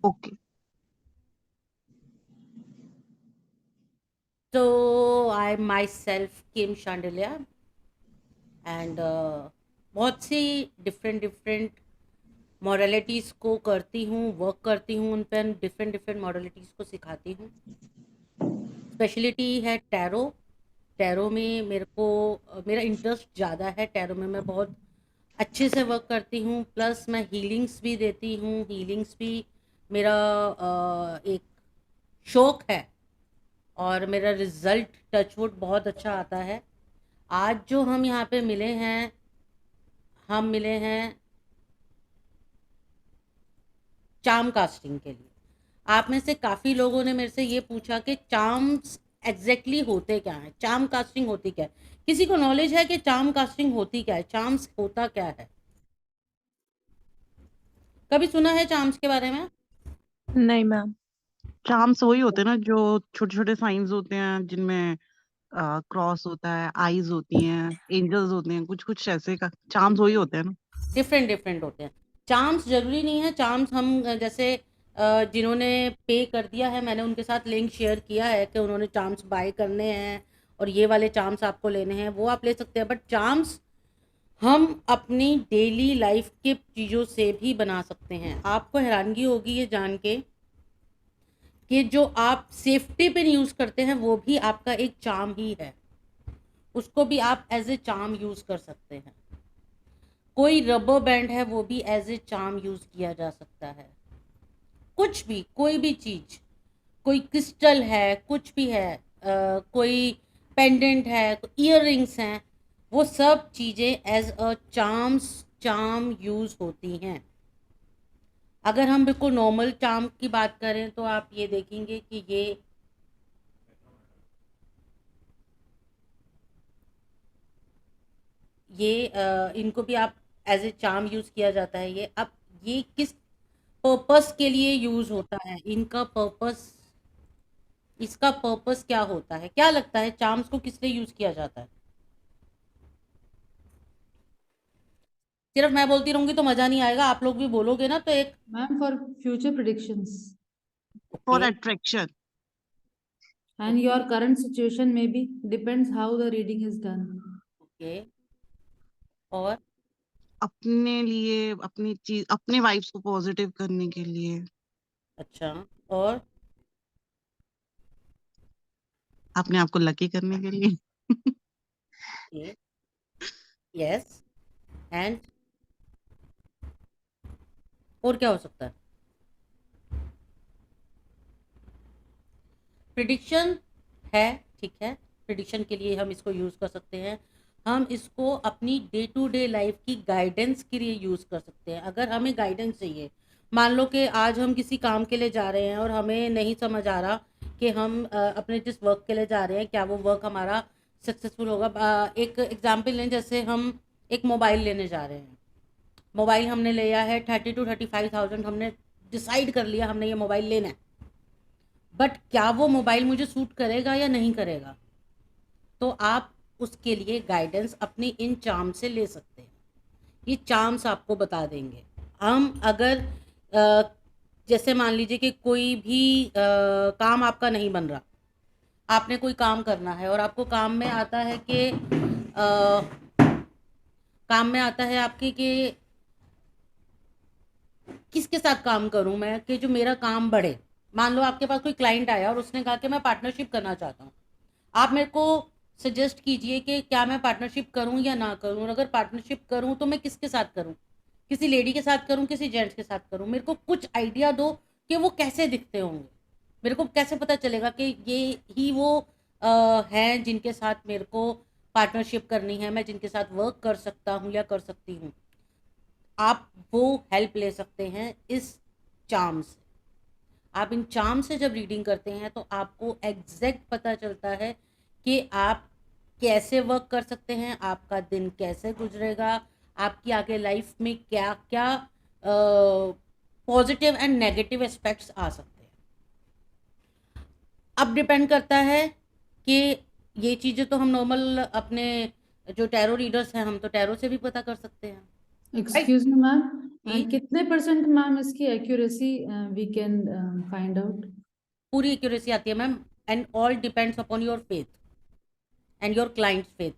Okay. तो I myself Kim Shandilya and बहुत सी डिफरेंट डिफरेंट मॉडलिटीज़ को करती हूँ, वर्क करती हूँ, उन पर डिफरेंट डिफरेंट मॉडलिटीज़ को सिखाती हूँ। स्पेशलिटी है टैरो। टैरो में मेरे को मेरा इंटरेस्ट ज़्यादा है। टैरो में मैं बहुत अच्छे से वर्क करती हूँ, प्लस मैं हीलिंग्स भी देती हूँ। हीलिंग्स भी मेरा एक शौक है, और मेरा रिजल्ट टचवुड बहुत अच्छा आता है। आज जो हम यहाँ पे मिले हैं, हम मिले हैं चार्म कास्टिंग के लिए। आप में से काफ़ी लोगों ने मेरे से ये पूछा कि चार्म्स एग्जैक्टली होते क्या हैं, चार्म कास्टिंग होती क्या है। किसी को नॉलेज है कि चार्म कास्टिंग होती क्या है, चार्म्स होता क्या है? कभी सुना है चार्म्स के बारे में? नहीं मैम। चार्म्स वही होते हैं ना, जो छोटे छोटे साइंस होते हैं, जिनमें क्रॉस होता है, आईज होती हैं, एंजल्स होते हैं, कुछ कुछ ऐसे का चार्म्स वही होते हैं ना। डिफरेंट डिफरेंट होते हैं। चार्म्स जरूरी नहीं है। चार्म्स हम जैसे जिन्होंने पे कर दिया है, मैंने उनके साथ लिंक शेयर किया है कि उन्होंने चार्म्स बाय करने हैं और ये वाले चार्म्स आपको लेने हैं, वो आप ले सकते हैं। बट चार्म्स हम अपनी डेली लाइफ के चीज़ों से भी बना सकते हैं। आपको हैरानगी होगी ये जान के कि जो आप सेफ्टी पिन यूज़ करते हैं वो भी आपका एक चार्म ही है। उसको भी आप एज ए चार्म यूज़ कर सकते हैं। कोई रबर बैंड है, वो भी एज ए चार्म यूज़ किया जा सकता है। कुछ भी, कोई भी चीज़, कोई क्रिस्टल है, कुछ भी है, कोई पेंडेंट है, ईयर रिंग्स हैं, वो सब चीज़ें as a charms charm use होती हैं। अगर हम बिल्कुल नॉर्मल चार्म की बात करें तो आप ये देखेंगे कि इनको भी आप एज ए चार्म यूज़ किया जाता है। ये अब ये किस पर्पस के लिए यूज़ होता है, इनका पर्पस, इसका पर्पस क्या होता है, क्या लगता है चार्म्स को किस लिए यूज़ किया जाता है? सिर्फ मैं बोलती रहूंगी तो मजा नहीं आएगा, आप लोग भी बोलोगे ना तो एक। Ma'am, for future predictions okay. For attraction. and your current situation maybe depends how the reading is done. Okay. और अपने लिए, अपनी चीज, अपने वाइब्स को पॉजिटिव करने के लिए, अच्छा। और अपने आप को लकी करने के लिए। ओके। यस। एंड और क्या हो सकता है? प्रिडिक्शन है, ठीक है। प्रिडिक्शन के लिए हम इसको यूज़ कर सकते हैं। हम इसको अपनी डे टू डे लाइफ की गाइडेंस के लिए यूज़ कर सकते हैं। अगर हमें गाइडेंस चाहिए, मान लो कि आज हम किसी काम के लिए जा रहे हैं और हमें नहीं समझ आ रहा कि हम अपने जिस वर्क के लिए जा रहे हैं क्या वो वर्क हमारा सक्सेसफुल होगा। एक एग्जाम्पल लें, जैसे हम एक मोबाइल लेने जा रहे हैं। मोबाइल हमने लिया है 30 to 35,000, हमने डिसाइड कर लिया हमने ये मोबाइल लेना है। बट क्या वो मोबाइल मुझे सूट करेगा या नहीं करेगा? तो आप उसके लिए गाइडेंस अपनी इन चार्म से ले सकते हैं। ये चार्म्स आपको बता देंगे। हम अगर जैसे मान लीजिए कि कोई भी काम आपका नहीं बन रहा, आपने कोई काम करना है और आपको काम में आता है कि काम में आता है आपके कि किसके साथ काम करूं मैं कि जो मेरा काम बढ़े। मान लो आपके पास कोई क्लाइंट आया और उसने कहा कि मैं पार्टनरशिप करना चाहता हूँ। आप मेरे को सजेस्ट कीजिए कि क्या मैं पार्टनरशिप करूं या ना करूं, और अगर पार्टनरशिप करूं तो मैं किसके साथ करूं, किसी लेडी के साथ करूं, किसी जेंट्स के साथ करूं। मेरे को कुछ आइडिया दो कि वो कैसे दिखते होंगे। मेरे को कैसे पता चलेगा कि ये ही वो हैं जिनके साथ मेरे को पार्टनरशिप करनी है, मैं जिनके साथ वर्क कर सकता हूँ या कर सकती हूँ। आप वो हेल्प ले सकते हैं इस चार्म से। आप इन चार्म से जब रीडिंग करते हैं तो आपको एग्जैक्ट पता चलता है कि आप कैसे वर्क कर सकते हैं, आपका दिन कैसे गुजरेगा, आपकी आगे लाइफ में क्या क्या पॉजिटिव एंड नेगेटिव एस्पेक्ट्स आ सकते हैं। अब डिपेंड करता है कि ये चीज़ें तो हम नॉर्मल अपने जो टैरो रीडर्स हैं, हम तो टैरो से भी पता कर सकते हैं। Excuse me, ma'am. जी। कितने परसेंट मैम इसकी accuracy we can find out? पूरी एक्यूरेसी आती है ma'am, and all depends upon your faith and your client's faith.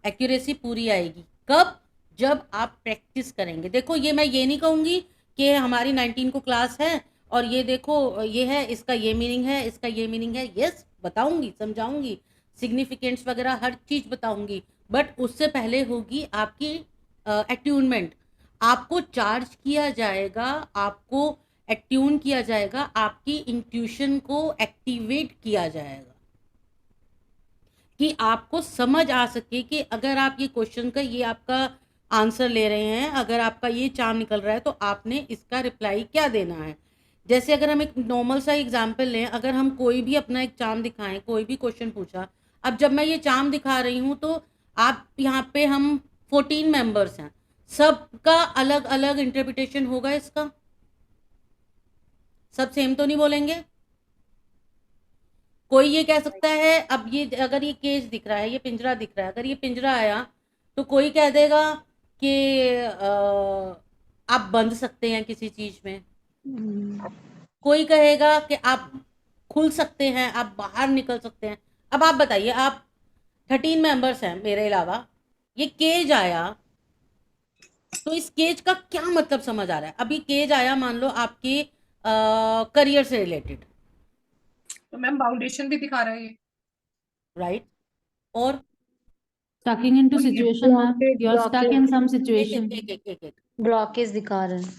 Accuracy पूरी आएगी कब? जब आप प्रैक्टिस करेंगे। देखो ये मैं ये नहीं कहूंगी कि हमारी 19 को क्लास है और ये देखो ये है, इसका ये मीनिंग है, इसका ये मीनिंग है। यस बताऊंगी, समझाऊंगी, सिग्निफिकेंट्स वगैरह हर चीज बताऊंगी, बट उससे पहले होगी आपकी अट्यूनमेंट। आपको चार्ज किया जाएगा, आपको एट्यून किया जाएगा, आपकी इंट्यूशन को एक्टिवेट किया जाएगा कि आपको समझ आ सके कि अगर आप ये क्वेश्चन का ये आपका आंसर ले रहे हैं, अगर आपका ये चार्म निकल रहा है तो आपने इसका रिप्लाई क्या देना है। जैसे अगर हम एक नॉर्मल सा एग्जांपल लें, अगर हम कोई भी अपना एक चार्म दिखाएं, कोई भी क्वेश्चन पूछा, अब जब मैं ये चार्म दिखा रही हूं तो आप यहाँ पे हम 14 मेंबर्स हैं, सबका अलग अलग इंटरप्रिटेशन होगा इसका, सब सेम तो नहीं बोलेंगे। कोई ये कह सकता है, अब ये अगर ये केज दिख रहा है, ये पिंजरा दिख रहा है, अगर ये पिंजरा आया तो कोई कह देगा कि आप बंध सकते हैं किसी चीज में, कोई कहेगा कि आप खुल सकते हैं, आप बाहर निकल सकते हैं। अब आप बताइए, आप 13 मेंबर्स हैं मेरे अलावा, ये केज आया तो इस केज का क्या मतलब समझ आ रहा है? अभी केज आया मान लो आपके करियर से रिलेटेड, तो मैम बाउंडेशन भी दिखा रहा है ये। राइट? और Stucking into और ये situation, ma'am. Blockage You're stuck in some एक situation. एक एक एक एक, ब्लॉकेज दिखा रहे हैं।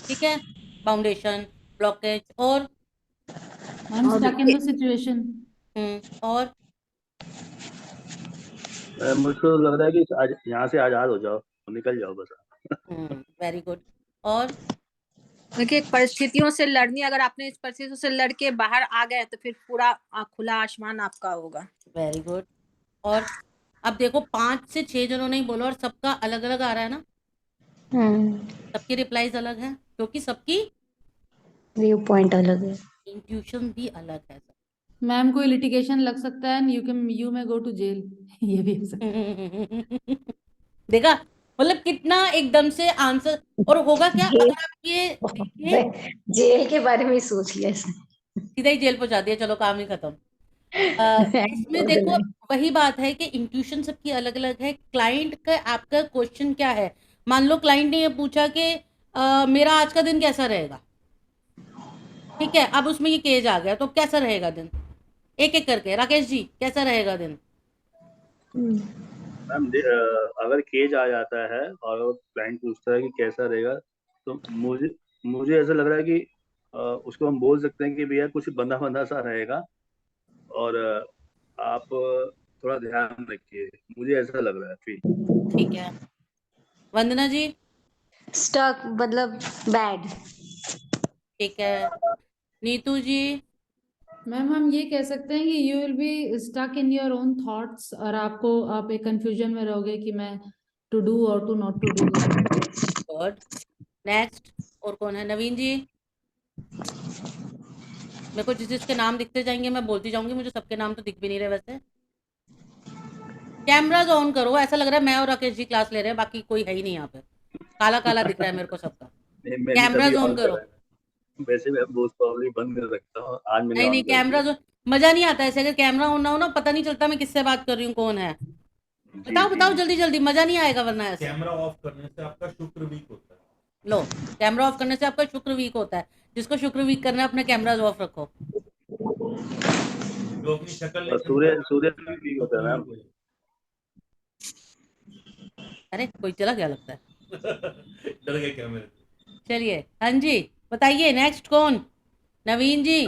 ठीक है, फाउंडेशन, ब्लॉकेज, और I'm stuck in the situation. और मुझको लग रहा है कि आज यहाँ से आजाद हो जाओ, निकल जाओ बस। Very good. और देखिए परिस्थितियों से लड़नी, अगर आपने इस परिस्थितियों से लड़के बाहर आ गए तो फिर पूरा खुला आसमान आपका होगा। Very good. और अब देखो 5 से 6 जनों ने ही बोला और सबका अलग अलग आ रहा है ना, सबकी रिप्लाईज अलग है क्योंकि सबकी व्यू पॉइंट अलग है, इंट्यूशन भी अलग है। मैम कोई लिटिगेशन लग सकता है, you may go to jail. ये भी हो सकता है। देखा, मतलब कितना एकदम से आंसर। और होगा क्या अगर आप ये देखिए, जेल के बारे में ही सोच लिया इसने। सीधा ही जेल पहुंचा दिया, चलो काम ही खत्म। इसमें देखो वही बात है कि इंट्यूशन सबकी अलग अलग है। क्लाइंट का आपका क्वेश्चन क्या है? मान लो क्लाइंट ने ये पूछा कि मेरा आज का दिन कैसा रहेगा, ठीक है, अब उसमें ये केज आ गया तो कैसा रहेगा दिन, एक एक करके, राकेश जी कैसा रहेगा दिन? मैम अगर केज आ जाता है और क्लाइंट पूछता है कि कैसा रहेगा, तो मुझे ऐसा लग रहा है कि उसको हम बोल सकते हैं कि भैया कुछ बंधा बंधा सा रहेगा और आप थोड़ा ध्यान रखिए, मुझे ऐसा लग रहा है फिर। ठीक है, वंदना जी? स्टक मतलब बैड। ठीक है, नीतू जी? मैम हम ये कह सकते हैं कि you will be stuck in your own thoughts, और आप एक कंफ्यूजन में रहोगे कि मैं टू डू और to not to do. Good. Next, और कौन है? नवीन जी? मेरे को जिस जिसके नाम दिखते जाएंगे मैं बोलती जाऊंगी, मुझे सबके नाम तो दिख भी नहीं रहे वैसे। कैमराज ऑन करो, ऐसा लग रहा है मैं और राकेश जी क्लास ले रहे हैं, बाकी कोई है ही नहीं यहाँ पे, काला काला दिख रहा है मेरे को सबका। कैमराज ऑन करो। वैसे मैं मोस्ट प्रॉब्ली बंद कर रखता हूँ, आज मैंने नहीं ऑन नहीं, कर दिया। कैमरा मजा नहीं आता ऐसे, अगर कैमरा ऑन ना हो ना पता नहीं चलता मैं किससे बात कर रही हूँ, कौन है। बताओ बताओ जल्दी जल्दी, मजा नहीं आएगा वरना ऐसे। कैमरा ऑफ करने से आपका शुक्र वीक होता है। लो, कैमरा ऑफ करने से आपका शुक्र वीक होता है। जिसको शुक्र वीक करना है अपने कैमराज ऑफ रखो। जो अपनी शक्ल सूर्य भी वीक होता है मैम। अरे कोई चला गया लगता है। डर गए कैमरे से। चलिए, हाँ जी बताइए, नेक्स्ट कौन? नवीन जी?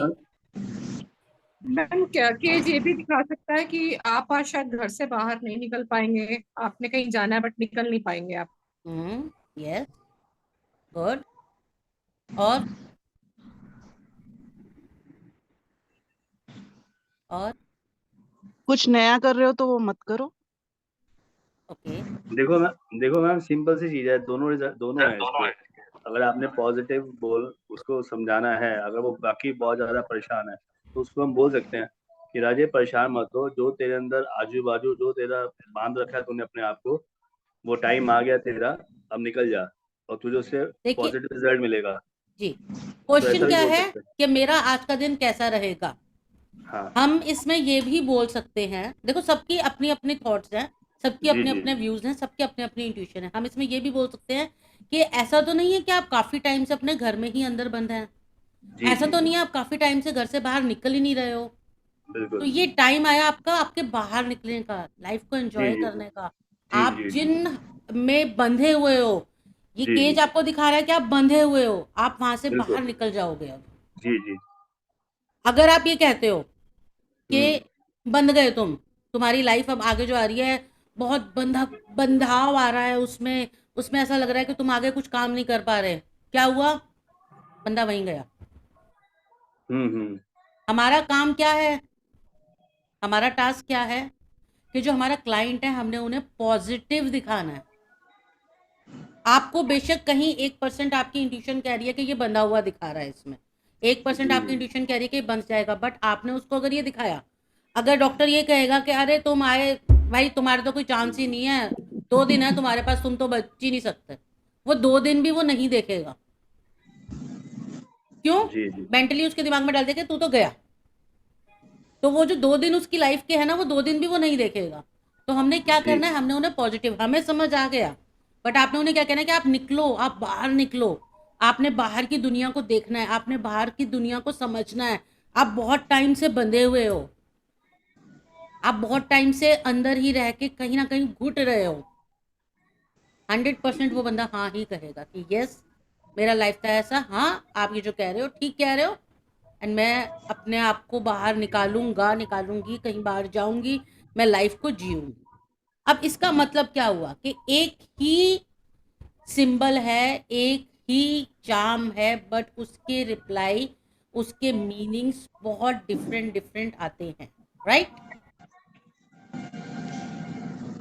मैम क्या केज ये भी दिखा सकता है कि आप आज शायद घर से बाहर नहीं निकल पाएंगे, आपने कहीं जाना है बट निकल नहीं पाएंगे आप। Yes, good. और कुछ नया कर रहे हो तो वो मत करो। ओके, देखो मैम सिंपल सी चीज है, दोनों है इसके। अगर आपने पॉजिटिव बोल उसको समझाना है, अगर वो बाकी बहुत ज्यादा परेशान है तो उसको हम बोल सकते हैं कि राजे परेशान मत हो, जो तेरे अंदर आजू बाजू जो तेरा बांध रखा है तूने अपने आप को, वो टाइम आ गया तेरा, अब निकल जा और तुझे उससे देखिए पॉजिटिव रिजल्ट मिलेगा। जी, तो ऐसा क्वेश्चन भी क्या बोल है सकते हैं। कि मेरा आज का दिन कैसा रहेगा। हाँ हम इसमें ये भी बोल सकते हैं, देखो सबकी अपनी अपनी थॉट्स हैं, सबकी जी अपने जी अपने व्यूज हैं, सबकी अपनी अपनी इंट्यूशन है। हम इसमें ये भी बोल सकते हैं कि ऐसा तो नहीं है कि आप काफी टाइम से अपने घर में ही अंदर बंद हैं, जी ऐसा जी तो जी नहीं है आप काफी टाइम से घर से बाहर निकल ही नहीं रहे हो। तो बिल्कुल। ये टाइम आया आपका आपके बाहर निकलने का, लाइफ को जी एंजॉय जी करने का। जी आप जी जी जिन में बंधे हुए हो, ये जी केज जी आपको दिखा रहा है कि आप बंधे हुए हो, आप वहां से बिल्कुल। बाहर निकल जाओगे अब। जी जी अगर आप ये कहते हो हम्म कि बंध गए तुम्हारी लाइफ अब आगे जो आ रही है बहुत बंधाव आ रहा है, उसमें उसमें ऐसा लग रहा है कि तुम आगे कुछ काम नहीं कर पा रहे, क्या हुआ, बंदा वहीं गया। हम्म। हमारा काम क्या है, हमारा टास्क क्या है कि जो हमारा क्लाइंट है हमने उन्हें पॉजिटिव दिखाना है। आपको बेशक कहीं 1% आपकी इंट्यूशन कह रही है कि ये बंधा हुआ दिखा रहा है, इसमें 1% आपकी इंट्यूशन कह रही है कि ये बंध जाएगा, बट आपने उसको अगर ये दिखाया, अगर डॉक्टर ये कहेगा कि अरे तुम आए भाई तुम्हारे तो कोई चांस ही नहीं है, 2 दिन है तुम्हारे पास, तुम तो बच ही नहीं सकते, वो 2 दिन भी वो नहीं देखेगा। क्यों? जी जी मेंटली उसके दिमाग में डाल दे कि तू तो गया, तो वो जो 2 दिन उसकी लाइफ के है ना, वो 2 दिन भी वो नहीं देखेगा। तो हमने क्या जी करना है, हमने उन्हें पॉजिटिव, हमें समझ आ गया, बट आपने उन्हें क्या कहना है कि आप निकलो, आप बाहर निकलो, आपने बाहर की दुनिया को देखना है, आपने बाहर की दुनिया को समझना है। आप बहुत टाइम से बंधे हुए हो, आप बहुत टाइम से अंदर ही रह के कहीं ना कहीं घुट रहे हो। 100% वो बंदा हाँ ही कहेगा कि यस मेरा लाइफ था ऐसा, हाँ आप ये जो कह रहे हो ठीक कह रहे हो, एंड मैं अपने आप को बाहर निकालूंगी, कहीं बाहर जाऊंगी, मैं लाइफ को जीऊंगी। अब इसका मतलब क्या हुआ कि एक ही सिंबल है, एक ही चार्म है, बट उसके रिप्लाई, उसके मीनिंग्स बहुत डिफरेंट डिफरेंट आते हैं, राइट?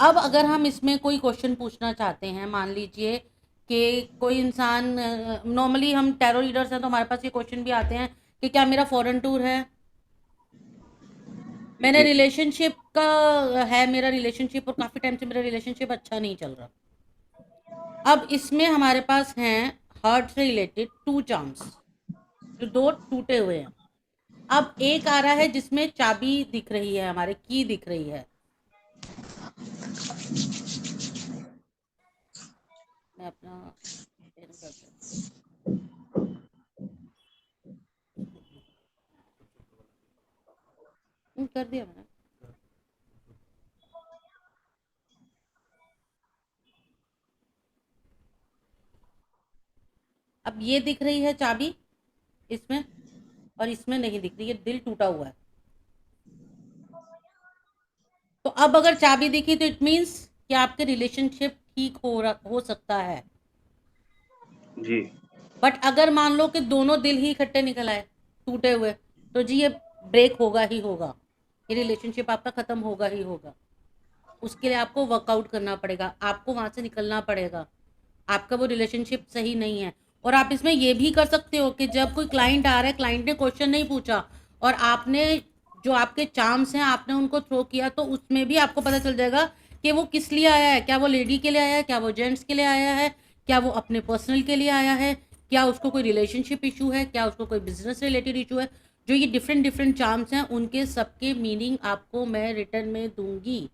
अब अगर हम इसमें कोई क्वेश्चन पूछना चाहते हैं, मान लीजिए कि कोई इंसान, नॉर्मली हम टैरो रीडर्स हैं तो हमारे पास ये क्वेश्चन भी आते हैं कि क्या मेरा फॉरेन टूर है, मैंने जी जी रिलेशनशिप का है, मेरा रिलेशनशिप और काफी टाइम से मेरा रिलेशनशिप अच्छा नहीं चल रहा। अब इसमें हमारे पास हैं हार्ट से रिलेटेड 2 चार्म्स, जो 2 टूटे हुए हैं। अब एक आ रहा है जिसमें चाबी दिख रही है, हमारे की दिख रही है। मैं अपना पेन कर देता हूँ, कर दिया मैंने। अब ये दिख रही है चाबी इसमें, और इसमें नहीं दिख रही है, दिल टूटा हुआ है। तो अब अगर चाबी दिखी तो इट मीन्स कि आपके रिलेशनशिप ठीक हो सकता है। जी बट अगर मान लो कि दोनों दिल ही इकट्ठे निकल आए टूटे हुए, तो जी ये ब्रेक होगा ही होगा, ये रिलेशनशिप आपका खत्म होगा ही होगा। उसके लिए आपको वर्कआउट करना पड़ेगा, आपको वहां से निकलना पड़ेगा, आपका वो रिलेशनशिप सही नहीं है। और आप इसमें ये भी कर सकते हो कि जब कोई क्लाइंट आ रहा है, क्लाइंट ने क्वेश्चन नहीं पूछा और आपने जो आपके चार्म्स हैं आपने उनको थ्रो किया, तो उसमें भी आपको पता चल जाएगा कि वो किस लिए आया है, क्या वो लेडी के लिए आया है, क्या वो जेंट्स के लिए आया है, क्या वो अपने पर्सनल के लिए आया है, क्या उसको कोई रिलेशनशिप इशू है, क्या उसको कोई बिजनेस रिलेटेड इशू है। जो ये डिफरेंट डिफरेंट चार्म्स हैं उनके सबके मीनिंग आपको मैं रिटर्न में दूंगी,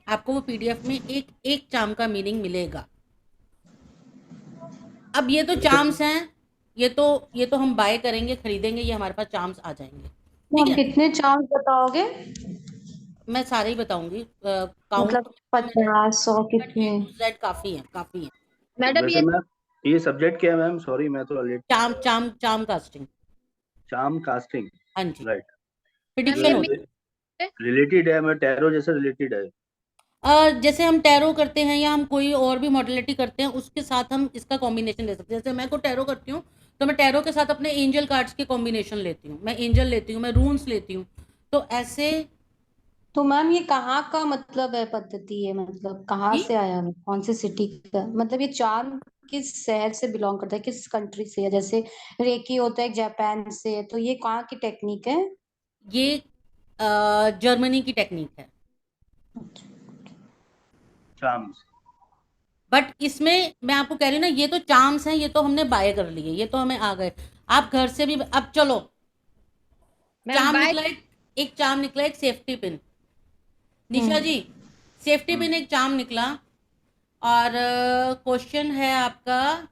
आपको वो पीडीएफ में एक एक चार्म का मीनिंग मिलेगा। अब ये तो चार्म्स हैं, ये तो हम बाय करेंगे, खरीदेंगे, ये हमारे पास चार्म्स आ जाएंगे, तो ठीक आप है। कितने चांस बताओगे? मैं सारे ही बताऊंगी, काउंट मतलब 50, 100 A कितने? to Z काफी है, काफी है। मैडम वैसे ये मैम ये सब्जेक्ट क्या है मैम? सॉरी मैं तो late. Charm casting, charm casting, हाँ जी, राइट। मैम प्रिडिक्शन ये होती रिलेटेड है, मैं टैरो जैसे रिलेटेड है। है। जैसे हम टैरो करते हैं या हम कोई और भी मॉडलिटी करते हैं, उसके साथ हम इसका कॉम्बिनेशन ले सकते हैं। जैसे मैं को टैरो करती हूँ तो मैं टैरो के साथ अपने एंजल कार्ड्स के कॉम्बिनेशन लेती हूँ, मैं एंजल लेती हूँ, मैं रून्स लेती हूँ, तो ऐसे। तो मैम ये कहाँ का मतलब है, पद्धति है, मतलब कहाँ जी, से आया है, कौन से सिटी का, मतलब ये चार्म किस शहर से बिलोंग करता है, किस कंट्री से है? जैसे रेकी होता है जापान से, तो ये कहाँ की टेक्निक है? ये जर्मनी की टेक्निक है। चार्म्स। बट इसमें मैं आपको कह रही हूँ ना, ये तो चार्म्स हैं, ये तो हमने बाय कर लिए, ये तो हमें आ गए। आप घर से भी अब चलो, मैम चार्म बाय निकला एक चार्म निकला, एक सेफ्टी पिन। निशा जी, सेफ्टी पिन एक चार्म निकला, और क्वेश्चन है आपका,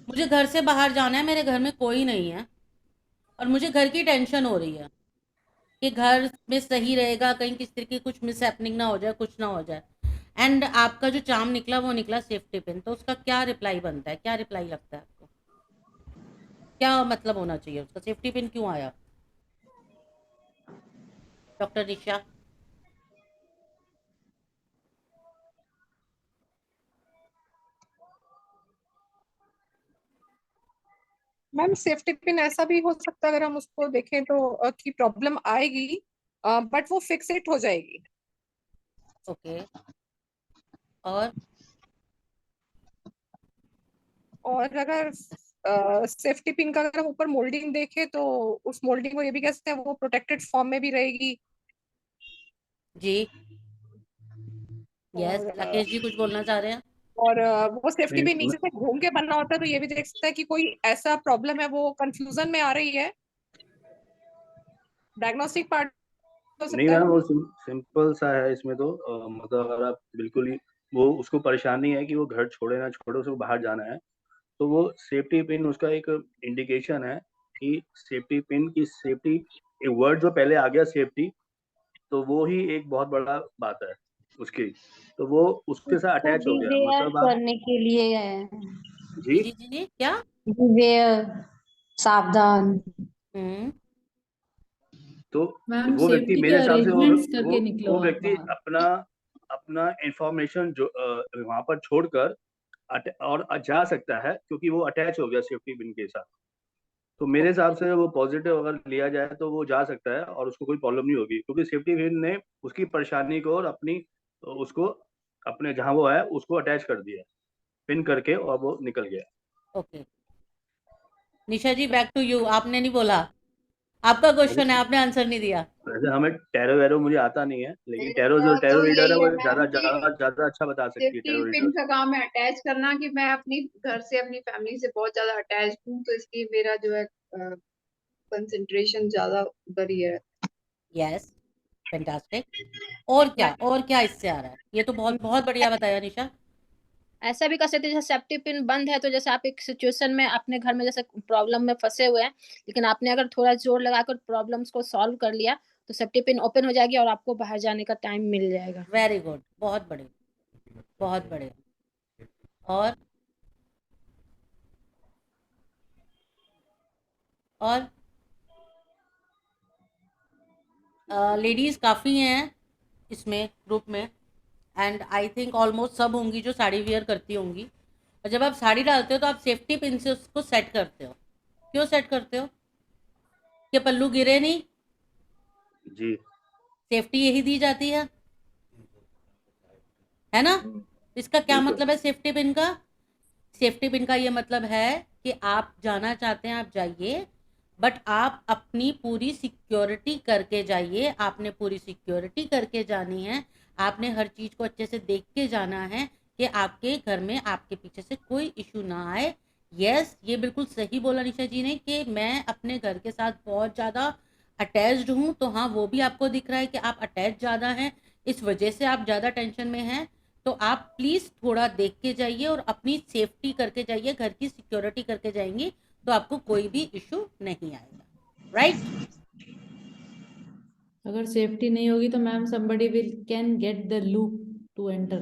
मुझे घर से बाहर जाना है, मेरे घर में कोई नहीं है, और मुझे घर की टेंशन हो रही है कि घर में सही रहेगा, कहीं किसी तरह की कुछ मिस हैपनिंग ना हो जाए, कुछ ना हो जाए। एंड आपका जो चार्म निकला वो निकला सेफ्टी पिन, तो उसका क्या रिप्लाई बनता है, क्या रिप्लाई लगता है आपको, क्या मतलब होना चाहिए उसका, सेफ्टी पिन क्यों आया डॉक्टर निशा? मैम सेफ्टी पिन ऐसा भी हो सकता है अगर हम उसको देखें तो कि प्रॉब्लम आएगी बट वो फिक्सेट हो जाएगी। ओके, और और अगर सेफ्टी पिन का अगर हम ऊपर मोल्डिंग देखें तो उस मोल्डिंग को ये भी कह सकते हैं वो प्रोटेक्टेड फॉर्म में भी रहेगी। जी, यस, और राकेश जी कुछ बोलना चाह रहे हैं? वो सेफ्टी नहीं पिन नीचे से घूम के बना होता है तो ये भी देख सकता है कि कोई ऐसा प्रॉब्लम है वो कंफ्यूजन में आ रही है। डायग्नोस्टिक पार्ट हो नहीं सकता मैम, है। वो सिंपल सा है इसमें तो मतलब अगर आप बिल्कुल ही वो उसको परेशानी है कि वो घर छोड़े ना छोड़े, उसको बाहर जाना है, तो वो सेफ्टी पिन उसका एक इंडिकेशन है कि सेफ्टी पिन की सेफ्टी, एक वर्ड जो पहले आ गया सेफ्टी, तो वो ही एक बहुत बड़ा बात है उसकी, तो वो उसके साथ उसको अटैच हो गया, बिवेयर मतलब आप करने के लिए है। जी जी। जी जी जी, क्या? बिवेयर, सावधान। हम्म, तो मैम वो व्यक्ति सेफ्टी के मेरे हिसाब से अरेंजमेंट्स करके निकलो वो आप व्यक्ति बाहर। अपना अपना इंफॉर्मेशन जो वहां पर छोड़कर और जा सकता है, क्योंकि वो अटैच हो गया सेफ्टी पिन के साथ। तो मेरे हिसाब से वो पॉजिटिव अगर लिया जाए तो वो जा सकता है और उसको कोई प्रॉब्लम नहीं होगी, क्योंकि सेफ्टी पिन ने उसकी परेशानी को और अपनी उसको अपने जहां वो है उसको अटैच कर दिया पिन करके, और वो निकल गया। Okay, Nisha ji back to you, आपने नहीं बोला, आपका क्वेश्चन है, आपने आंसर नहीं दिया। वैसे हमें टैरो वैरो मुझे आता नहीं है, लेकिन टैरो जो मेरा टैरो तो रीडर है यही वो है मैम ज्यादा कि ज्यादा ज्यादा अच्छा बता सकती है, सेफ्टी टैरो पिन रीडर। का काम है अटैच करना कि मैं अपनी घर से अपनी फैमिली से बहुत ज्यादा अटैच हूँ तो इसलिए मेरा जो है कंसंट्रेशन ज्यादा उधर ही है। Yes, fantastic. और क्या इससे आ रहा है, ये तो बहुत बहुत बढ़िया बताया निशा। ऐसा भी कर सकते हैं जैसे सेफ्टी पिन बंद है तो जैसे आप एक सिचुएशन में अपने घर में जैसे प्रॉब्लम में फंसे हुए हैं, लेकिन आपने अगर थोड़ा जोर लगाकर प्रॉब्लम्स को सॉल्व कर लिया तो सेफ्टी पिन ओपन हो जाएगी और आपको बाहर जाने का टाइम मिल जाएगा। वेरी गुड, बहुत बढ़िया, बहुत बढ़िया। और लेडीज काफ़ी हैं इसमें ग्रुप में, एंड आई थिंक ऑलमोस्ट सब होंगी जो साड़ी वियर करती होंगी, और जब आप साड़ी डालते हो तो आप सेफ्टी पिन से उसको सेट करते हो, क्यों सेट करते हो कि पल्लू गिरे नहीं, जी। सेफ्टी यही दी जाती है ना? इसका क्या बिल्कुल। मतलब है सेफ्टी पिन का? सेफ्टी पिन का ये मतलब है कि आप जाना चाहते हैं आप जाइए, बट आप अपनी पूरी सिक्योरिटी करके जाइए, आपने पूरी सिक्योरिटी करके जानी है, आपने हर चीज को अच्छे से देख के जाना है कि आपके घर में आपके पीछे से कोई इशू ना आए। यस, ये बिल्कुल सही बोला निशा जी ने कि मैं अपने घर के साथ बहुत ज़्यादा अटैच्ड हूँ, तो हाँ वो भी आपको दिख रहा है कि आप अटैच ज़्यादा हैं, इस वजह से आप ज़्यादा टेंशन में हैं। तो आप प्लीज थोड़ा देख के जाइए और अपनी सेफ्टी करके जाइए, घर की सिक्योरिटी करके जाएंगे तो आपको कोई भी इशू नहीं आएगा, राइट? अगर सेफ्टी नहीं होगी तो ma'am somebody will can get the loop to enter।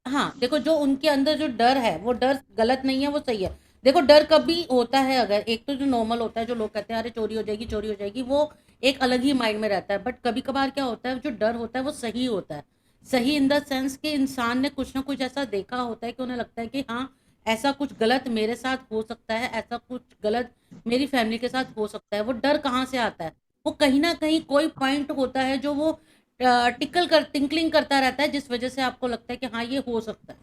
हाँ, देखो जो उनके अंदर जो डर है वो डर गलत नहीं है, वो सही है। देखो डर कभी होता है, अगर एक तो जो नॉर्मल होता है जो लोग कहते हैं अरे चोरी हो जाएगी चोरी हो जाएगी, वो एक अलग ही माइंड में रहता है, बट कभी कभार क्या होता है जो डर होता है वो सही होता है। सही इन द सेंस कि इंसान ने कुछ ना कुछ ऐसा देखा होता है कि उन्हें लगता है कि हाँ ऐसा कुछ गलत मेरे साथ हो सकता है, ऐसा कुछ गलत मेरी फैमिली के साथ हो सकता है। वो डर कहाँ से आता है? वो कहीं ना कहीं कोई पॉइंट होता है जो वो टिंकलिंग करता रहता है, जिस वजह से आपको लगता है कि हाँ ये हो सकता है,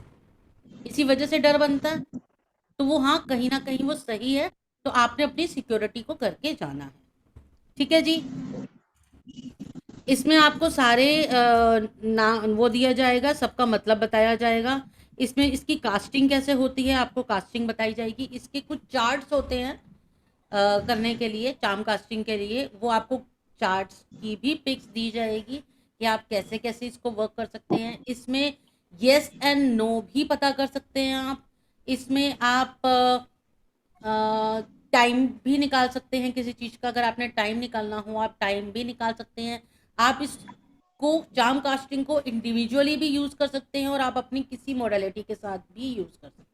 इसी वजह से डर बनता है। तो वो हाँ कहीं ना कहीं वो सही है, तो आपने अपनी सिक्योरिटी को करके जाना है, ठीक है जी? इसमें आपको सारे ना वो दिया जाएगा, सबका मतलब बताया जाएगा। इसमें इसकी कास्टिंग कैसे होती है आपको कास्टिंग बताई जाएगी। इसके कुछ चार्ट्स होते हैं करने के लिए, चार्म कास्टिंग के लिए, वो आपको चार्ट्स की भी पिक्स दी जाएगी कि आप कैसे कैसे इसको वर्क कर सकते हैं। इसमें येस एंड नो भी पता कर सकते हैं आप। इसमें आप टाइम भी निकाल सकते हैं किसी चीज का, अगर आपने टाइम निकालना हो आप टाइम भी निकाल सकते हैं। आप इसको चार्म कास्टिंग को इंडिविजुअली भी यूज कर सकते हैं और आप अपनी किसी मॉडलिटी के साथ भी यूज कर सकते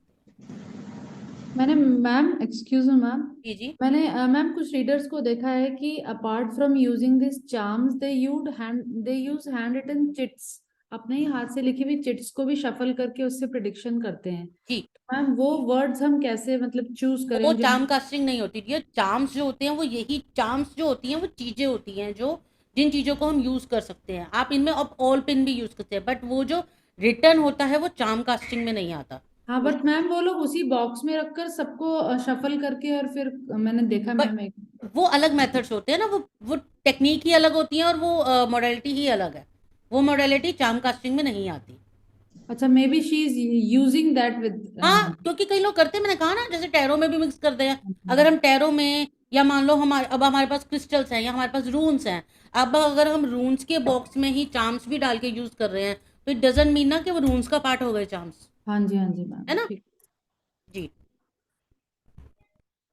मैंने मैम एक्सक्यूज मी मैम, हैं। जी जी। मैंने मैम कुछ रीडर्स को देखा है कि apart from using this charms they use handwritten chits, अपने ही हाथ से लिखी हुई चिट्स को भी शफल करके उससे प्रिडिक्शन करते हैं। जी, मैम वो वर्ड्स हम कैसे मतलब चूज करें वो जो चार्म कास्टिंग नहीं होती डियर। चार्म्स जो होते हैं वो यही चार्म्स जो होती हैं वो चीजें होती हैं जो जिन चीजों को हम यूज कर सकते हैं। आप इनमें अब ऑल पिन भी यूज करते हैं, बट वो जो रिटर्न होता है वो चार्म कास्टिंग में नहीं आता। हाँ, बट मैम वो लोग उसी बॉक्स में रखकर सबको शफल करके और फिर मैंने देखा बट मैम एक वो अलग मेथड्स होते हैं ना, वो टेक्निक ही अलग होती है और वो मॉडलिटी ही अलग है। वो मॉडलिटी चार्म कास्टिंग में नहीं आती। अच्छा, may be she is using that with हाँ, क्योंकि कई लोग करते हैं, मैंने कहा ना, जैसे टैरो में भी मिक्स करते हैं। अगर हम टैरो में, या मान लो हमारे पास क्रिस्टल्स हैं या हमारे पास रून्स हैं, अब अगर हम रून्स के बॉक्स में ही चार्म्स भी डाल के यूज कर रहे हैं तो इट डजंट मीन ना कि वो रून्स का पार्ट हो गए चार्म्स, हाँ जी मैम, है ना। ठीक। जी।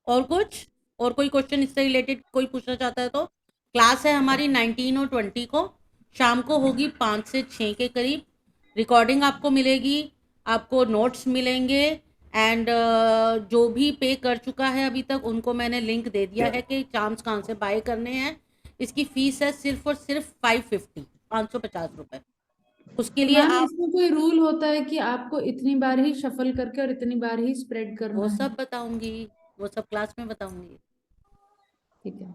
और कुछ, और कोई क्वेश्चन इससे रिलेटेड कोई पूछना चाहता है तो। क्लास है हमारी 19 और 20 को, शाम को होगी 5 से 6 के करीब। रिकॉर्डिंग आपको मिलेगी, आपको नोट्स मिलेंगे, एंड जो भी पे कर चुका है अभी तक उनको मैंने लिंक दे दिया है कि चार्म्स कहाँ से बाय करने हैं। इसकी फीस है सिर्फ और सिर्फ 550 रुपए। उसके तो लिए मैम आप, इसमें कोई रूल होता है कि आपको इतनी बार ही शफल करके और इतनी बार ही स्प्रेड करना वो है? सब बताऊंगी, वो सब क्लास में बताऊंगी। ठीक है।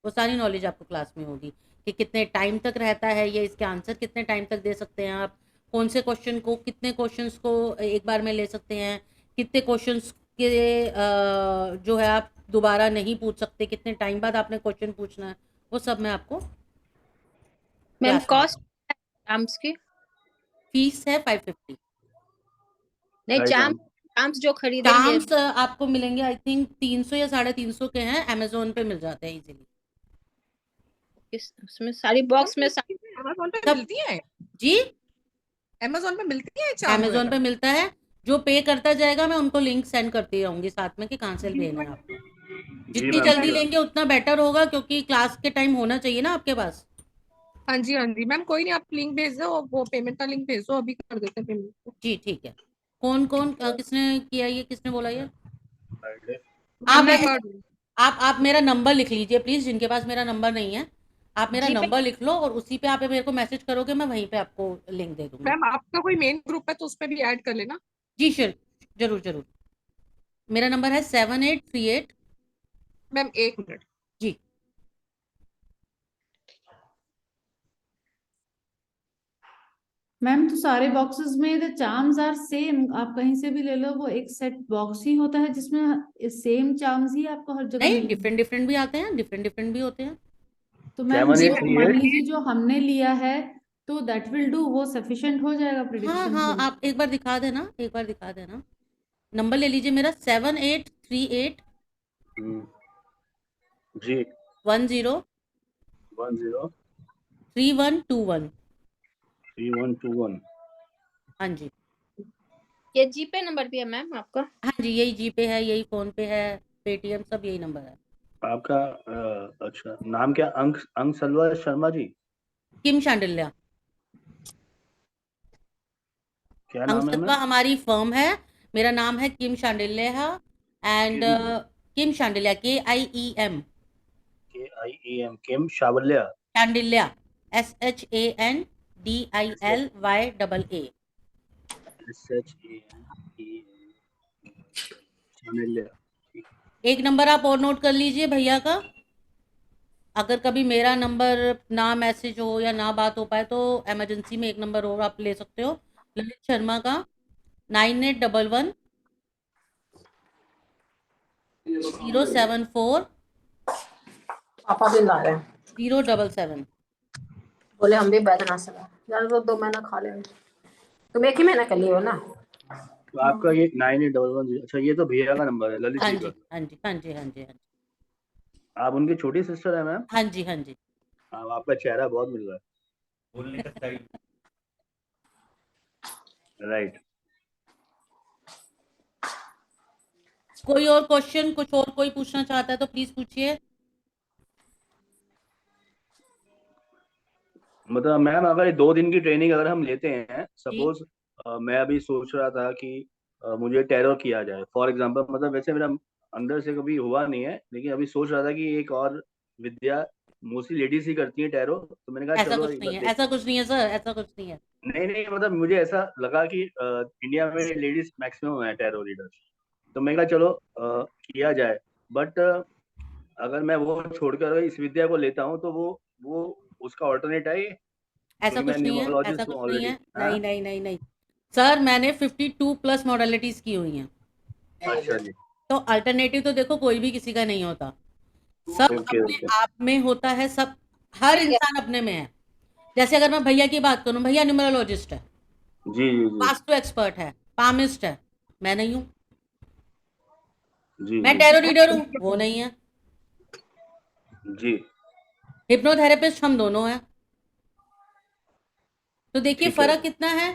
वो सारी नॉलेज आपको क्लास में होगी कि कितने टाइम तक रहता है ये, इसके आंसर कितने टाइम तक दे सकते हैं आप, कौन से क्वेश्चन को, कितने क्वेश्चंस को एक बार में ले सकते हैं, कितने क्वेश्चंस के जो है आप दोबारा नहीं पूछ सकते, कितने टाइम बाद आपने क्वेश्चन पूछना है, वो सब मैं आपको मैम क्लास में कॉस्ट चार्म्स की फीस है 550। नहीं, Right, चार्म्स जो खरीदेंगे चार्म्स आपको मिलेंगे आई थिंक 300 या 350 के हैं, अमेजोन पे मिल जाते हैं इजीली। उसमें सारी बॉक्स में अमेज़न पे सब- मिलती है? जी, अमेज़न पे मिलती है चार्म अमेजोन पे वगैरह? मिलता है। जो पे करता जाएगा मैं उनको लिंक सेंड करती रहूंगी साथ में कि कहाँ से लेना है आपको। जी जितनी मैम, जल्दी श्योर। लेंगे उतना बेटर होगा, क्योंकि क्लास के टाइम होना चाहिए ना आपके पास। हाँ जी मैम, कोई नहीं, आप लिंक भेज दो, वो पेमेंट का लिंक भेज दो, अभी कर देते हैं पेमेंट। जी ठीक है। कौन कौन किसने किया ये, किसने बोला ये? मैम आप मैं कर दूँ? आप मेरा नंबर लिख लीजिए प्लीज, जिनके पास मेरा नंबर नहीं है आप मेरा जी पे नंबर लिख लो और उसी पे आप मेरे को मैसेज करोगे, मैं वहीं पे आपको लिंक दे दूंगी। मैम आपका कोई मेन ग्रुप है तो उस पे भी ऐड कर लेना। जी श्योर, जरूर जरूर। मेरा नंबर है 7838। मैम एक मिनट। जी मैम तो सारे बॉक्सेस में द चार्म्स आर सेम, आप कहीं से भी ले लो, वो एक सेट बॉक्स ही होता है जिसमें सेम चार्म्स ही आपको हर जगह नहीं, मिलेंगे। डिफरेंट डिफरेंट भी आते हैं, डिफरेंट डिफरेंट भी होते हैं। तो मैम जी जो 7838 मान लीजिए जो हमने लिया है तो दैट विल डू, वो सफिशिएंट हो जाएगा हाँ प्रिडिक्शन हाँ, के लिए? आप एक बार दिखा देना, एक बार दिखा देना। नंबर ले लीजिए मेरा 7838 जी 10 10 3121। 3121। हाँ जी, ये जीपे नंबर भी है मैम आपका? हाँ जी, यही जीपे है, यही फोन पे है, पेटीएम, सब यही नंबर है। आपका अच्छा नाम क्या? अंक सलवा शर्मा जी, किम शांडिल्या। क्या अंक नाम है सत्वा मैम? हमारी फर्म है, मेरा नाम है Kim Shandilya, and Kim Shandilya, KIEM KIEM, Kim शावल्या। शांडिल्या, SHANDILYAA। SHANDILYA। शामिल्या। एक नंबर आप और नोट कर लीजिए भैया का, अगर कभी मेरा नंबर ना मैसेज हो या ना बात हो पाए तो इमरजेंसी में एक नंबर और आप ले सकते हो, ललित शर्मा का 9811 074 पापा बिल आ रहे हैं। 077। बोले हम भी बैठना सका यार, वो 2 महीना खा लेंगे। तुम 1 ही महीना कर लिए हो ना? तो आपका ये 9811। अच्छा, ये तो भैया का नंबर है, ललित हाँ जी जी, का। हाँ जी, हाँ जी, हाँ जी, हाँ जी, आप उनकी छोटी सिस्टर है मैम? हाँ जी, हाँ जी। हाँ, आपका चेहरा बहुत मिल रहा बोलने का स्टाइल। है। राइट। कोई और क्वेश्चन, कुछ और कोई पूछना चाहता है तो प्लीज पूछिए। मतलब मैम, अगर ये 2 दिन की ट्रेनिंग अगर हम लेते हैं, जी। सपोज मैं अभी सोच रहा था कि मुझे टैरो किया जाए फॉर एग्जांपल, मतलब वैसे मेरा अंदर से कभी हुआ नहीं है, लेकिन अभी सोच रहा था कि एक और विद्या, मोस्टली लेडीज ही करती है टैरो, तो मैंने कहा ऐसा चलो कुछ एक नहीं बार है, देख। ऐसा कुछ नहीं है सर, ऐसा कुछ नहीं है। नहीं नहीं, मतलब मुझे ऐसा लगा कि इंडिया में लेडीज मैक्सिमम है टैरो रीडर्स, तो मैंने कहा चलो किया जाए। बट अगर मैं वो छोड़कर इस विद्या को लेता हूँ तो वो उसका ऑल्टरनेट है ये, ऐसा क्योंकि मैं कुछ नहीं है, ऐसा न्यूमरोलॉजिस्ट हूँ कुछ नहीं ऑलरेडी। है। हाँ। नहीं नहीं नहीं नहीं सर, मैंने 52+ मॉडलिटीज की हुई हैं, अच्छा जी। तो अल्टरनेटिव तो देखो कोई भी किसी का नहीं होता, सब ओके अपने ओके। आप में होता है, सब हर इंसान अपने में है। जैसे अगर मैं भैया की बात करूं, भैया न्यूमरोलॉजिस्ट है, जी जी जी वास्तु एक्सपर्ट है, पामिस्ट है, मैं नहीं हूं। जी मैं जी टैरो रीडर हूं, वो नहीं है। जी। हिप्नोथेरेपिस्ट हम दोनों हैं। तो देखिए ठीक है। फर्क कितना है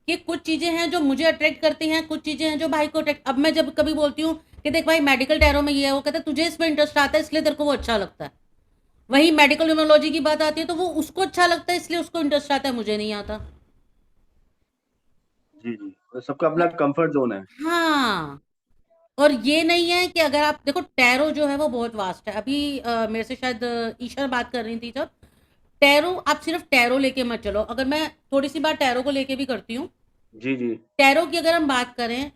कि कुछ चीजें हैं जो मुझे अट्रैक्ट करती हैं, कुछ चीजें हैं जो भाई को अट्रैक्ट। अब मैं जब कभी बोलती हूँ कि देख भाई मेडिकल टैरो में ये है, वो कहता है तुझे इसमें इंटरेस्ट आता है इसलिए तेरे को वो अच्छा लगता है। वही मेडिकल न्यूमरोलॉजी की बात आती है तो वो उसको अच्छा लगता है इसलिए उसको इंटरेस्ट आता है, मुझे नहीं आता। जी जी, तो सबका अपना कंफर्ट जोन है। हाँ, और ये नहीं है कि अगर आप देखो टैरो जो है वो बहुत वास्ट है। अभी मेरे से शायद ईशा बात कर रही थी जब, टैरो आप सिर्फ टैरो लेके मत चलो। अगर मैं थोड़ी सी बात टैरो को लेके भी करती हूँ, जी जी टैरो की अगर हम बात करें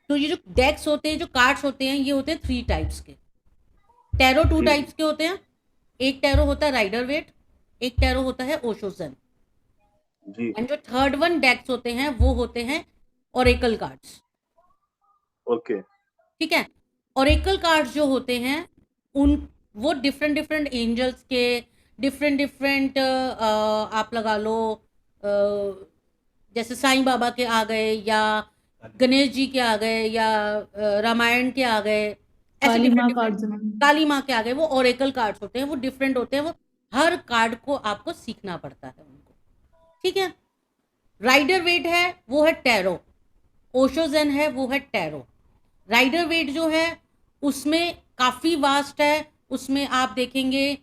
तो ये जो डेक्स होते हैं, जो कार्ड्स होते हैं, ये होते हैं 3 टाइप्स के। टैरो 2 जी टाइप्स के होते हैं। एक टैरो होता है राइडर वेट, एक टैरो होता है ओशोजन, जी। एंड जो थर्ड वन डेक्स होते हैं वो होते हैं ओरेकल कार्ड्स। ओके। ठीक है, ओरेकल कार्ड्स जो होते हैं उन वो डिफरेंट डिफरेंट एंजल्स के, डिफरेंट डिफरेंट आप लगा लो जैसे साईं बाबा के आ गए, या गणेश जी के आ गए, या रामायण के आ गए, ऐसे काली डिफरेंट माँ डिफरेंट, कार्ड्स। काली माँ के आ गए, वो ओरेकल कार्ड्स होते हैं, वो डिफरेंट होते हैं। वो हर कार्ड को आपको सीखना पड़ता है उनको। ठीक है, राइडर वेट है वो है टैरो, ओशोजन है वो है टैरो। राइडर वेट जो है उसमें काफी वास्ट है, उसमें आप देखेंगे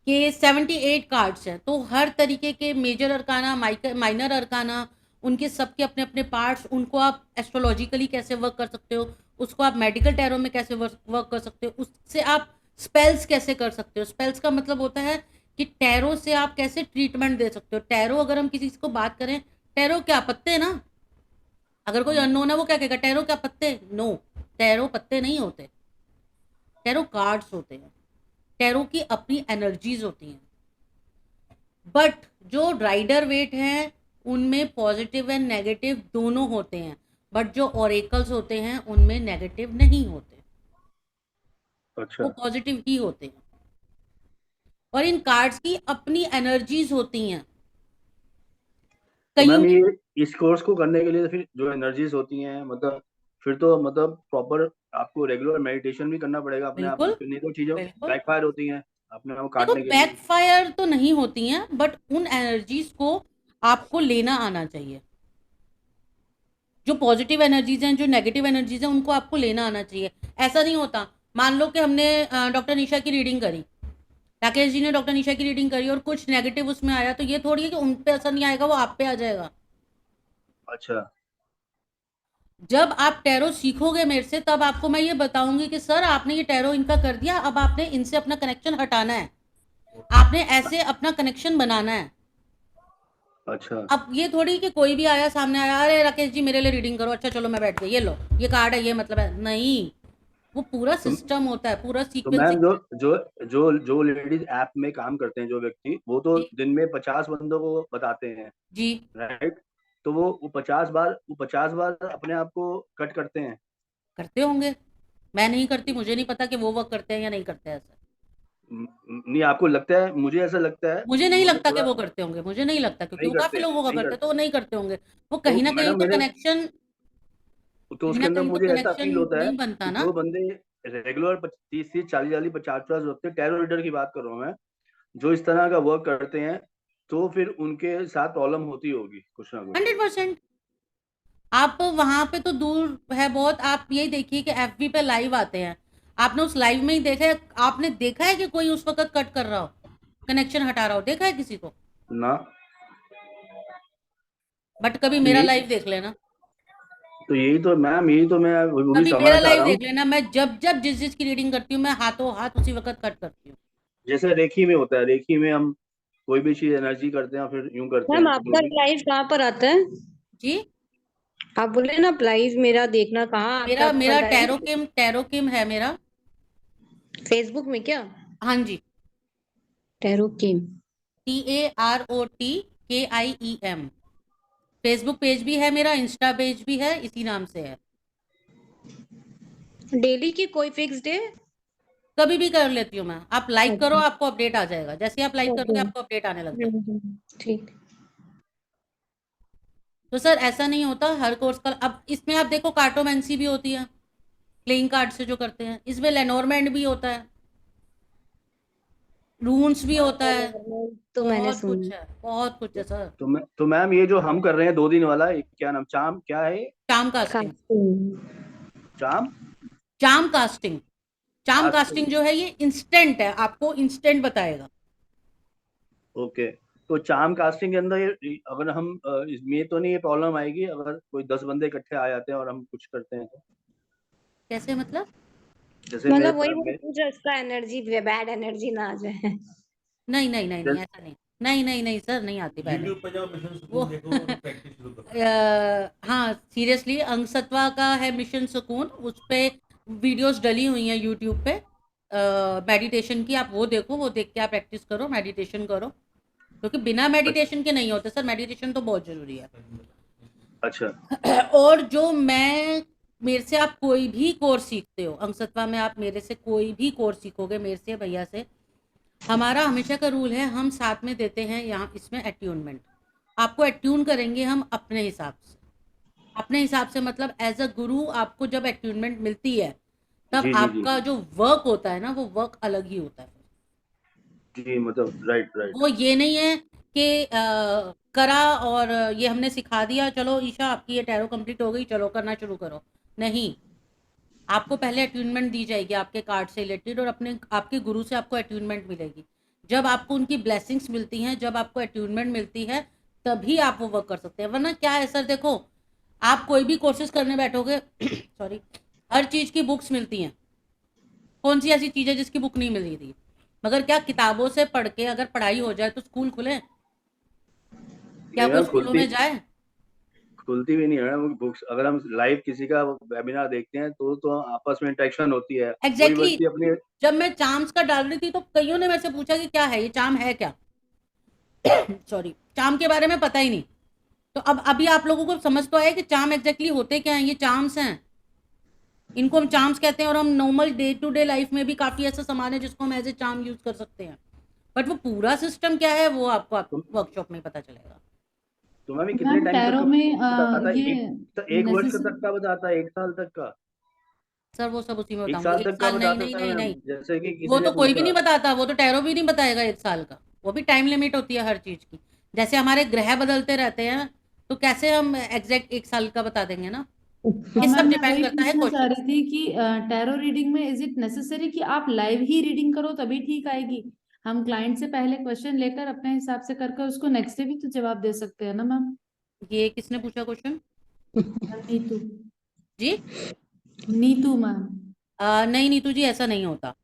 कि 78 कार्ड्स हैं, तो हर तरीके के मेजर अरकाना, माइनर अरकाना, उनके सबके अपने अपने पार्ट्स, उनको आप एस्ट्रोलॉजिकली कैसे वर्क कर सकते हो, उसको आप मेडिकल टैरो में कैसे वर्क कर सकते हो, उससे आप स्पेल्स कैसे कर सकते हो। स्पेल्स का मतलब होता है कि टैरो से आप कैसे ट्रीटमेंट दे सकते हो। टैरो अगर हम किसी को बात करें, टैरो क्या पत्ते ना, अगर कोई अननोन है वो क्या कहेगा टैरो क्या पत्ते, नो, टैरो पत्ते नहीं होते, टैरो कार्ड्स होते हैं, टैरो की अपनी एनर्जीज होती हैं। बट जो राइडर वेट है उनमें पॉजिटिव एंड नेगेटिव दोनों होते हैं, बट जो ओरेकल्स होते हैं उनमें नेगेटिव नहीं होते, अच्छा। वो पॉजिटिव ही होते हैं। और इन कार्ड्स की अपनी एनर्जीज होती हैं। तो कईयों मैम, की ये इस कोर्स को करने के लिए फिर जो एनर्जीज होती हैं, मतलब फिर तो मतलब प्रॉपर आपको रेगुलर मेडिटेशन भी करना पड़ेगा अपने आप में, बिल्कुल फिर नहीं तो चीजें बिल्कुल, बैकफायर होती हैं अपने आप को देखो काटने के लिए। बैकफायर तो नहीं होती हैं, बट उन एनर्जीज को आपको लेना आना चाहिए। जो पॉजिटिव एनर्जीज हैं, जो नेगेटिव एनर्जीज हैं, उनको आपको लेना आना चाहिए। ऐसा नहीं होता, मान लो कि हमने डॉक्टर निशा की रीडिंग करी, राकेश जी ने डॉक्टर निशा की रीडिंग करी और कुछ नेगेटिव उसमें आया, तो ये थोड़ी है कि उन पे असर नहीं आएगा, वो आप पे आ जाएगा। अच्छा। जब आप टैरो सीखोगे मेरे से, तब आपको मैं ये बताऊंगी कि सर आपने ये टैरो इनका कर दिया, अब आपने इनसे अपना कनेक्शन हटाना है, आपने ऐसे अपना कनेक्शन बनाना है। अच्छा। अब ये थोड़ी कि कोई भी आया सामने आया, अरे राकेश जी मेरे लिए रीडिंग करो, अच्छा चलो मैं बैठ गई, ये लो ये कार्ड है, ये मतलब है, नहीं, वो पूरा तो, सिस्टम होता है, पूरा तो मैम, सीक्वेंसिंग। जो जो जो जो लेडीज ऐप में काम करते हैं, जो व्यक्ति, वो तो जी दिन में 50 बंदों को बताते हैं, जी, राइट? तो वो 50 बार अपने आप को कट करते हैं। करते होंगे, मैं नहीं करती, मुझे नहीं पता कि वो वर्क करते हैं या नहीं करते हैं ऐसा। नहीं, आपको लगता है? मुझे ऐसा लगता है, मुझे नहीं मुझे लगता कि थोड़ा वो करते होंगे, मुझे नहीं लगता, क्योंकि नहीं वो काफी करते, लोगों का नहीं करते, तो करते। वो नहीं करते होंगे। वो तो कहीं ना कहीं मैडम तो मेरे कनेक्शन, तो कहीं उसके ना अंदर कहीं तो मुझे ऐसा कनेक्शन फील होता है नहीं बनता कि ना। जो बंदे रेगुलर 30 40 वाली 50 होते हैं, टैरो रीडर की बात कर रहा हूँ मैं, जो इस तरह का वर्क करते हैं, तो फिर उनके साथ प्रॉब्लम होती होगी कुछ ना कुछ। 100%। आप वहां पे तो दूर है बहुत, आप यही देखिए कि एफबी पे लाइव आते हैं, आपने उस लाइव में ही देखा है, आपने देखा है कि कोई उस वक्त कट कर रहा हो, कनेक्शन हटा रहा हो, देखा है किसी को? ना, बट कभी तो मेरा यही लाइव देख लेना, यही तो मैम, यही तो मैं वो भी कभी समझना मेरा चाह लाइव रहा हूँ। देख लेना, मैं जब जब जिस जिस की रीडिंग करती हूँ मैं हाथों हाथ उसी वक्त कट करती हूँ। जैसे रेखी में होता है, रेखी में हम कोई भी चीज एनर्जी करते हैं, फिर यूं करते मैम हैं जो आपका भी। लाइव कहाँ पर आता है? जी, आप बोले ना लाइव मेरा देखना कहाँ आता है मेरा आपका मेरा लाइव? टैरो किम है मेरा। फेसबुक में क्या? हाँ जी, टैरो किम। TAROTKIEM। फेसबुक पेज भी है मेरा, इंस्टा पेज भी है, इसी नाम से है। डेली की कोई फिक्स डे? कभी भी कर लेती हूँ मैं, आप लाइक करो अच्छा। आपको अपडेट आ जाएगा, जैसे ही आप लाइक ओके। करोगे आपको अपडेट आने लग जाएगा। ठीक। तो सर ऐसा नहीं होता हर कोर्स का। अब इसमें आप देखो कार्टोमेंसी भी होती है, प्लेइंग कार्ड से जो करते हैं, इसमें लेनोरमेंट भी होता है, रून्स भी होता है, तो मैंने बहुत सुनी। कुछ है, बहुत कुछ है सर। तो मैम ये जो हम कर रहे हैं 2 दिन वाला, क्या नाम, चाम क्या है? चाम कास्टिंग, चाम चाम कास्टिंग, चाम कास्टिंग। कास्टिंग जो है ये इंस्टेंट है, आपको इंस्टेंट बताएगा। ओके, तो चाम कास्टिंग के अंदर अगर हम इसमें तो नहीं ये प्रॉब्लम आएगी अगर कोई 10 बंदे इकट्ठे आ जाते हैं और हम कुछ करते हैं तो? कैसे मतलब? जैसे मतलब वही मैंने पूछा, इसका एनर्जी बैड एनर्जी ना आ जाए। नहीं नहीं नहीं नहीं, ऐसा नहीं, नहीं नहीं नहीं सर, नहीं आती पहले यूट्यूब पे जाओ, मिशन वो। सुकून देखो और प्रैक्टिस शुरू करो। हाँ सीरियसली, अंगसत्वा का है मिशन सुकून, उस पे वीडियोस डली हुई हैं यूट्यूब पे मेडिटेशन की, आप वो देखो, वो देख के आप प्रैक्टिस करो, मेडिटेशन करो, क्योंकि बिना मेडिटेशन के नहीं होते सर, मेडिटेशन तो बहुत जरूरी है। अच्छा। और जो मेरे से आप कोई भी कोर्स सीखते हो, अंगसत्वा में आप मेरे से कोई भी कोर्स सीखोगे, मेरे से भैया से, हमारा हमेशा का रूल है, हम साथ में देते हैं यहाँ इसमें अट्यूनमेंट, आपको अट्यून करेंगे हम अपने हिसाब से, अपने हिसाब से मतलब एज अ गुरु आपको जब अट्यूनमेंट मिलती है तब जी जी जी आपका जो वर्क होता है ना, वो वर्क अलग ही होता है। जी, मतलब राइट राइट। वो ये नहीं है कि करा और ये हमने सिखा दिया, चलो ईशा आपकी ये टैरो कंप्लीट हो गई, चलो करना शुरू करो, नहीं, आपको पहले अट्यूनमेंट दी जाएगी आपके कार्ड से रिलेटेड, और अपने आपके गुरु से आपको अट्यूनमेंट मिलेगी। जब आपको उनकी ब्लेसिंग्स मिलती हैं, जब आपको अट्यूनमेंट मिलती है, तभी आप वो वर्क कर सकते हैं। वरना क्या है सर, देखो आप कोई भी कोर्सेज करने बैठोगे सॉरी, हर चीज की बुक्स मिलती हैं, कौन सी ऐसी चीज है जिसकी बुक नहीं मिल रही थी? मगर क्या किताबों से पढ़ के अगर पढ़ाई हो जाए तो स्कूल खुले? क्या नहीं कोई मैम, स्कूलों में जाए? खुलती भी नहीं है मैम बुक्स। अगर हम लाइव किसी का वेबिनार देखते हैं तो आपस में इंटरेक्शन होती है, कोई एग्जैक्टली व्यक्ति अपने। जब मैं चाम्स का डाल रही थी तो कईयों ने मेरे से पूछा कि क्या है ये, चाम है क्या? सॉरी, चाम के बारे में पता ही नहीं। तो अब अभी आप लोगों को समझ तो आया कि चाम एग्जैक्टली होते क्या हैं, ये चाम्स हैं, इनको हम चाम्स कहते हैं, और हम normal day to day life में भी काफी ऐसा सामान है जिसको हम एज ए चाम यूज कर सकते हैं, बट वो पूरा सिस्टम क्या है वो आपको वर्कशॉप में ही पता चलेगा। तो मैम ये कितने मैम टाइम तक टैरो का में बताता है? ये एक वर्ष नेसेसरी, तक का बताता है, 1 साल तक का? सर वो सब उसी में 1 साल बताऊंगी, एक तक का साल नहीं बताता नहीं है नहीं मैम, नहीं, जैसे कि वो किसी ने तो कोई भी पूछा। नहीं बताता, वो तो टैरो भी नहीं बताएगा 1 साल का, वो भी टाइम लिमिट होती है हर चीज की, जैसे हमारे ग्रह बदलते रहते हैं, तो कैसे हम एग्जैक्ट 1 साल का बता देंगे ना, हाँ ये सब मैम मैं डिपेंड वही करता है पूछना चाह क्वेश्चन। रही थी कि टैरो रीडिंग में इज इट नेसेसरी कि आप लाइव ही रीडिंग करो तभी ठीक आएगी? हम क्लाइंट से पहले क्वेश्चन लेकर अपने हिसाब से करके उसको नेक्स्ट डे भी तो जवाब दे सकते हैं ना मैम? ये किसने पूछा क्वेश्चन? नीतू। जी नीतू मैम। नहीं नीतू जी, ऐसा नहीं होता,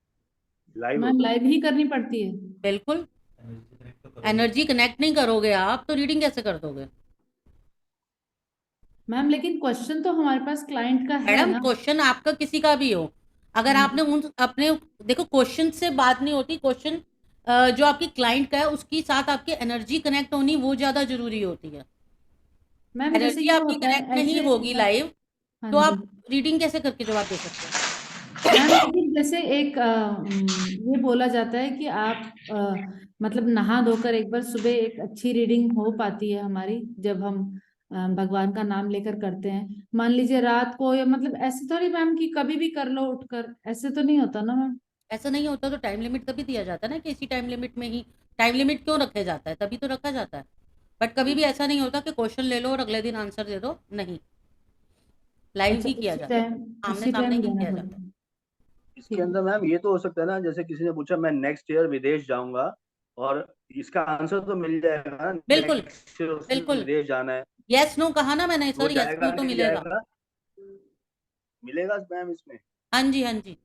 लाइव मैम होता है। लाइव ही करनी पड़ती है? बिल्कुल, एनर्जी कनेक्ट तो करोगे। एनर्जी कनेक्ट नहीं करोगे आप तो रीडिंग कैसे कर दोगे? मैम लेकिन क्वेश्चन तो हमारे पास क्लाइंट का है मैडम ना? क्वेश्चन आपका किसी का भी हो, अगर हाँ आपने जी। उन अपने, देखो क्वेश्चन से बात नहीं होती, क्वेश्चन जो आपकी क्लाइंट का है उसके साथ आपकी एनर्जी कनेक्ट होनी वो ज्यादा जरूरी होती है। मैम जैसे एनर्जी ये आपकी होता कनेक्ट है नहीं ऐसे। होगी लाइव, हाँ तो जी। आप रीडिंग कैसे करके जवाब दे सकते हैं? मैम लेकिन जैसे एक ये बोला जाता है कि आप मतलब नहा धोकर एक बार सुबह एक अच्छी रीडिंग हो पाती है हमारी जब हम भगवान का नाम लेकर करते हैं। मान लीजिए रात को, या मतलब ऐसे थोड़ी मैम कि कभी भी कर लो उठकर, ऐसे तो नहीं होता ना मैम? ऐसा नहीं होता तो टाइम लिमिट तभी दिया जाता है ना कि इसी टाइम लिमिट में ही। टाइम लिमिट क्यों रखा जाता है? तभी तो रखा जाता है। बट कभी भी ऐसा नहीं होता कि क्वेश्चन ले लो और अगले दिन आंसर दे दो, नहीं। लाइव अच्छा, ही किया उसी जाता है, टाइम आमने उसी सामने टाइम ही देना किया जाता पड़ता है। है। इसके ठीक है। अंदर मैम ये तो हो सकता है ना, जैसे किसी ने पूछा मैं नेक्स्ट ईयर विदेश जाऊंगा, और इसका आंसर तो मिल जाएगा ना, बिल्कुल नेक्स्ट ईयर उसने बिल्कुल। विदेश जाना है, यस नो कहा ना मैंने तो वो सर, यस जाएगा नो तो नहीं मिलेगा। जाएगा, मिलेगा मैम इसमें। हाँ जी हाँ जी।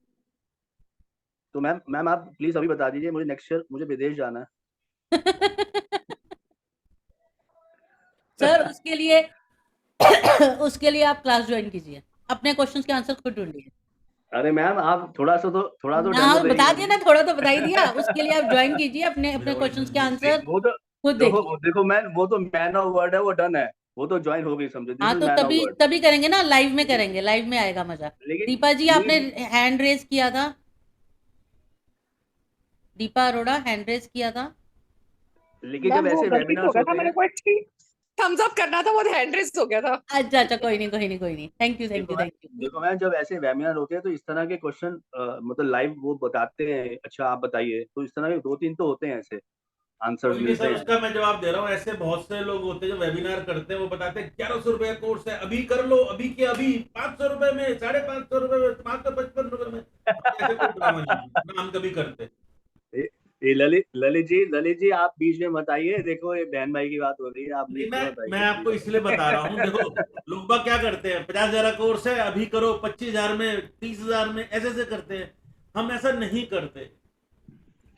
तो मैम आप प्लीज अभी बता दीजिए, मुझे नेक्स्ट ईयर मुझे विदेश जाना है। सर उसके लिए उसके लिए आप क्लास ज्वाइन कीजिए, अपने क्वेश्चंस के आंसर खुद ढूंढिए। अरे मैम आप थोड़ा तो डेमो हाँ देंगे बता दिया अभी। ना, थोड़ा तो बता ही दिया। उसके लिए आप ज्वाइन कीजिए, अपने अपने Without क्वेश्चंस के energy नहीं, आंसर वो तो खुद देखिए। देखो मैम, वो तो मैन ऑफ वर्ड है, वो डन है, वो तो ज्वाइन हो गई, समझो, दिस हाँ इज तो मैन ऑफ तभी वर्ड। तभी करेंगे ना, लाइव में लेकिन करेंगे, लाइव में आएगा मजा। लेकिन दीपा जी आपने लेकिन हैंड रेज किया था, दीपा अरोड़ा हैंड रेज किया था। लेकिन जब मैम वो ऐसे गलती से हो वेबिनार्स गया था, होते मैंने हैं, कोई थम्स अप करना था, वो हैंड रेस हो गया था। अच्छा अच्छा, कोई नहीं कोई नहीं कोई नहीं, थैंक यू थैंक देखो यू मैम थैंक यू। देखो मैम जब ऐसे वेबिनार होते हैं तो इस तरह के क्वेश्चन मतलब लाइव वो बताते हैं, अच्छा आप बताइए, तो इस तरह के 2-3 तो होते हैं ऐसे, आंसर्स कोई नहीं मिलते सर, हैं। उसका मैं जवाब दे रहा हूँ। ऐसे बहुत से लोग होते हैं जो वेबिनार करते हैं, वो बताते हैं 1100 रुपए कोर्स है, अभी कर लो, अभी के अभी 500 रुपए में, 550 रुपए में, 555 रुपए में। ऐसे कोई ड्रामा नहीं है ना, हम कभी करते। ये ललित जी आप बीच में मत आइए, देखो ये बहन भाई की बात हो रही है, आप नहीं, बीच में मत मैं आइए आपको प्लीज। इसलिए बता रहा हूँ, देखो लोग बाग क्या करते हैं, 50,000 का कोर्स है अभी करो, 25,000 में, 30,000 में, ऐसे ऐसे करते हैं। हम ऐसा नहीं करते।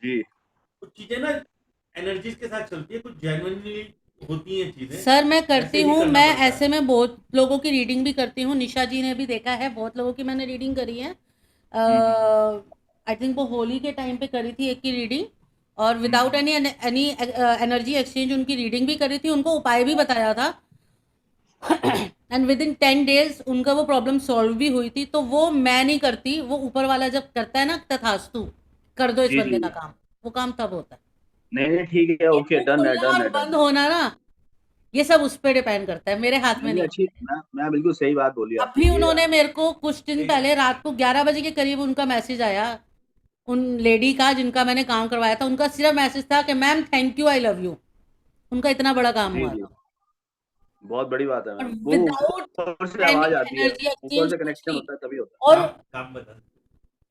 जी कुछ चीजें ना एनर्जीज के साथ चलती है, कुछ जेन्युइनली होती हैं चीजें, सर मैं ऐसे करती ही हूँ, करना मैं पड़ता ऐसे है। में बहुत लोगों की रीडिंग भी करती हूँ। निशा जी ने भी देखा है, बहुत लोगों की मैंने रीडिंग करी है। आई थिंक वो होली के टाइम पे करी थी एक की रीडिंग, और without any any energy exchange उनकी रीडिंग भी करी थी, उनको उपाय भी बताया था। एंड विद इन 10 डेज उनका वो प्रॉब्लम सॉल्व भी हुई थी। तो वो मैं नहीं करती, वो ऊपर वाला जब करता है ना, तथास्तु कर दो इस जी बंदे जी, का काम, वो काम तब होता है। नहीं नहीं ठीक है, ये ओके, मुंह डन है खुलना डन और है डन बंद है। होना ना, ये सब उस पे डिपेंड करता है, मेरे हाथ में नहीं नहीं अच्छी, होता है। मैं बिल्कुल सही बात बोली आपने अभी ये। उन्होंने मेरे को कुछ दिन ठीक है। पहले रात को 11 बजे के करीब उनका मैसेज आया, उन लेडी का जिनका मैंने काम करवाया था, उनका सिर्फ मैसेज था कि ma'am thank you, I love you. उनका इतना बड़ा काम जी हुआ जी, था, बहुत बड़ी बात है और मैम, वो विदाउट ऊपर से एनी आवाज आती है, एनर्जी ऊपर एक्सचेंज से कुछ कनेक्शन नहीं। होता है तभी होता और काम बता।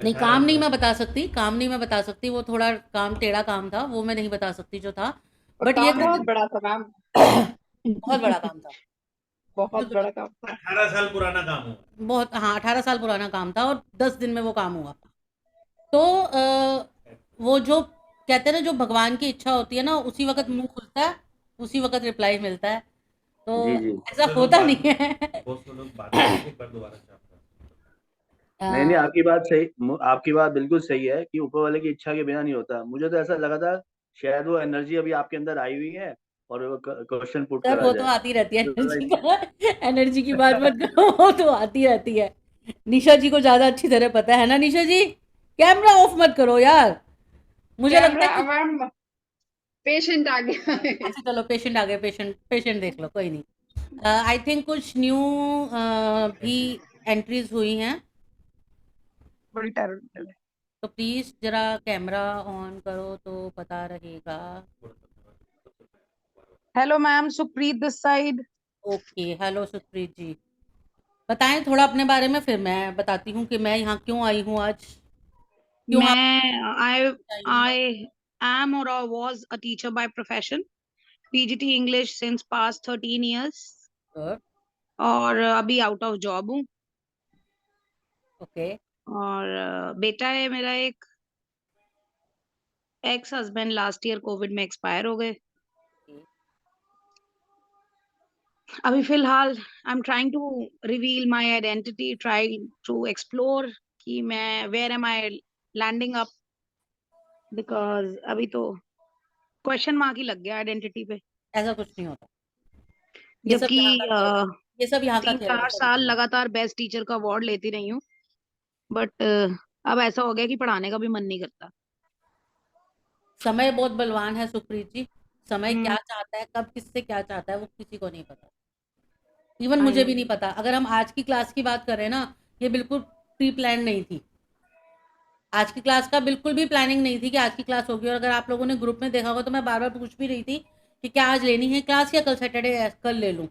नहीं, 18 काम नहीं साल मैं बता सकती, काम नहीं मैं बता सकती, वो थोड़ा काम टेढ़ा काम था, वो मैं नहीं बता सकती जो था। और बट ये काम था बहुत कि बड़ा था मैम। बहुत बड़ा काम था, बहुत बहुत बड़ा। बड़ा काम था। 18 साल पुराना काम हुआ। बहुत, हाँ 18 साल पुराना काम था और 10 दिन में वो काम हुआ। तो वो जो कहते हैं ना, जो भगवान की इच्छा होती है ना, उसी वक्त मुंह खुलता है, उसी वक्त रिप्लाई मिलता है। तो जी जी। ऐसा चलो होता बाद नहीं में है। बहुत से लोग बात करेंगे, एक बार दोबारा से आपका। नहीं नहीं, अ, आपकी बात सही, आपकी बात बिल्कुल सही है कि ऊपर वाले की इच्छा के बिना नहीं होता। मुझे तो ऐसा लगा था शायद वो एनर्जी अभी आपके अंदर आई हुई है और वो क्वेश्चन पुट सर करा वो तो जाए। आती रहती है, मुझे एनर्जी लगा का, एनर्जी की बात मत करो, वो तो आती रहती है। निशा जी को ज्यादा अच्छी तरह पता है ना निशा जी। कैमरा ऑफ मत करो यार, मुझे लगता कैमरा है कि मैम, पेशेंट आ गया है। अच्छा चलो पेशेंट आ गए, पेशेंट पेशेंट देख लो, कोई नहीं। आई थिंक कुछ न्यू भी एंट्रीज हुई हैं, बड़ी टेरर। तो प्लीज जरा कैमरा ऑन करो तो पता रहेगा। Hello ma'am, Supreet this side. Okay, hello Supreet ji, बताएं थोड़ा अपने बारे में, फिर मैं बताती हूँ कि मैं यहाँ क्यों आई हूँ आज, क्यों आप मैं आई आई हूँ। आई am or I was a teacher by profession, PGT English since past 13 years, good, और अभी आउट ऑफ जॉब हूँ। ओके, और बेटा है मेरा एक, ex husband last year Covid में एक्सपायर हो गए। अभी फिलहाल I am trying to reveal my identity, try to explore कि मैं where am I landing up, because अभी तो क्वेश्चन मार्क ही लग गया आइडेंटिटी पे। ऐसा कुछ नहीं होता, ये सब जबकि यहाँ का खेल है, ये सब यहाँ का खेल है, 3-4 ऐसा कुछ साल नहीं है। लगातार बेस्ट टीचर का अवार्ड लेती रही हूँ, बट अब ऐसा हो गया कि पढ़ाने का भी मन नहीं करता। समय बहुत बलवान है सुप्रीत जी। समय क्या हम्म, चाहता है, कब किससे क्या चाहता है, वो किसी को नहीं पता। इवन आई मुझे नो। भी नहीं पता। अगर हम आज की क्लास की बात करें ना, ये बिल्कुल प्री प्लान नहीं थी। आज की क्लास का बिल्कुल भी प्लानिंग नहीं थी कि आज की क्लास होगी। और अगर आप लोगों ने ग्रुप में देखा होगा तो मैं बार बार पूछ भी रही थी कि क्या आज लेनी है क्लास या कल सैटरडे कल ले लूं।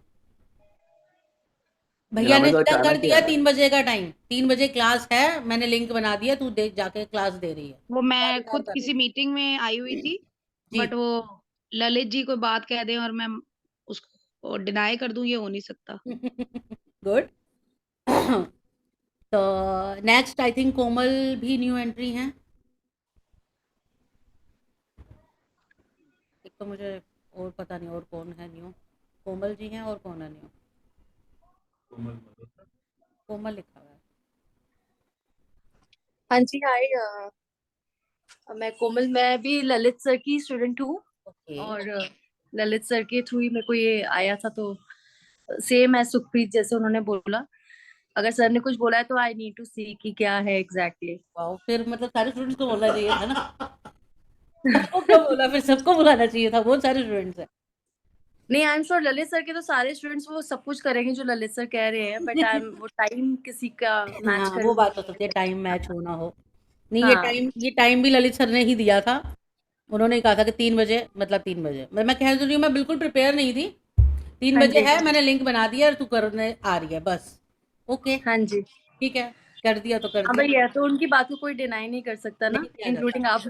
लेकिन भैया हमें ने तो सीधा कर अचानक ही दिया आया। 3 बजे का टाइम। 3 बजे क्लास है, मैंने लिंक बना दिया, तू देख जाके क्लास दे रही है, वो मैं वेबिनार खुद कर रही किसी मीटिंग में आई हुई है। थी, जी। बट वो ललित जी कोई बात कह दें और मैं उसको डिनाई कर दूं, ये हो नहीं सकता। गुड। तो नेक्स्ट आई थिंक कोमल भी न्यू एंट्री है। एक तो मुझे और पता नहीं और कौन है न्यू। कोमल जी हैं और कौन है न्यू? कोमल लिखा हुआ है। हाँ जी, हाय। मैं कोमल, मैं भी ललित सर की स्टूडेंट हूँ। ओके। और ललित सर के थ्रू ही मेरे को ये आया था, तो सेम है सुखप्रीत जैसे उन्होंने बोला। अगर सर ने कुछ बोला है तो आई नीड टू सी कि क्या है एग्जैक्टली। वाओ, फिर मतलब सारे स्टूडेंट्स को बोलना चाहिए था ना। सबको क्यों बोला? फिर सबको बुलाना चाहिए था, बहुत सारे स्टूडेंट्स हैं। नहीं, I am sure Lalit sir के तो सारे स्टूडेंट्स वो सब कुछ करेंगे जो ललित सर कह रहे हैं, बट आई एम वो टाइम किसी का मैच हाँ, करे वो वो बात हो नहीं सकती है, है। टाइम मैच होना हो। नहीं, हाँ ये टाइम भी ललित सर ने ही दिया था। उन्होंने कहा था कि 3 बजे, मतलब 3 बजे। मैं कह तो रही हूँ, मैं बिल्कुल प्रिपेयर नहीं थी। 3 हाँ बजे जी, है, मैंने लिंक बना दिया और तू करने आ रही है बस। ओके, हाँ जी। ठीक है, कर दिया तो कर हाँ दिया। भैया, तो उनकी बात को कोई डिनाई नहीं कर सकता ना, नहीं किया इंक्लूडिंग जाता। आप।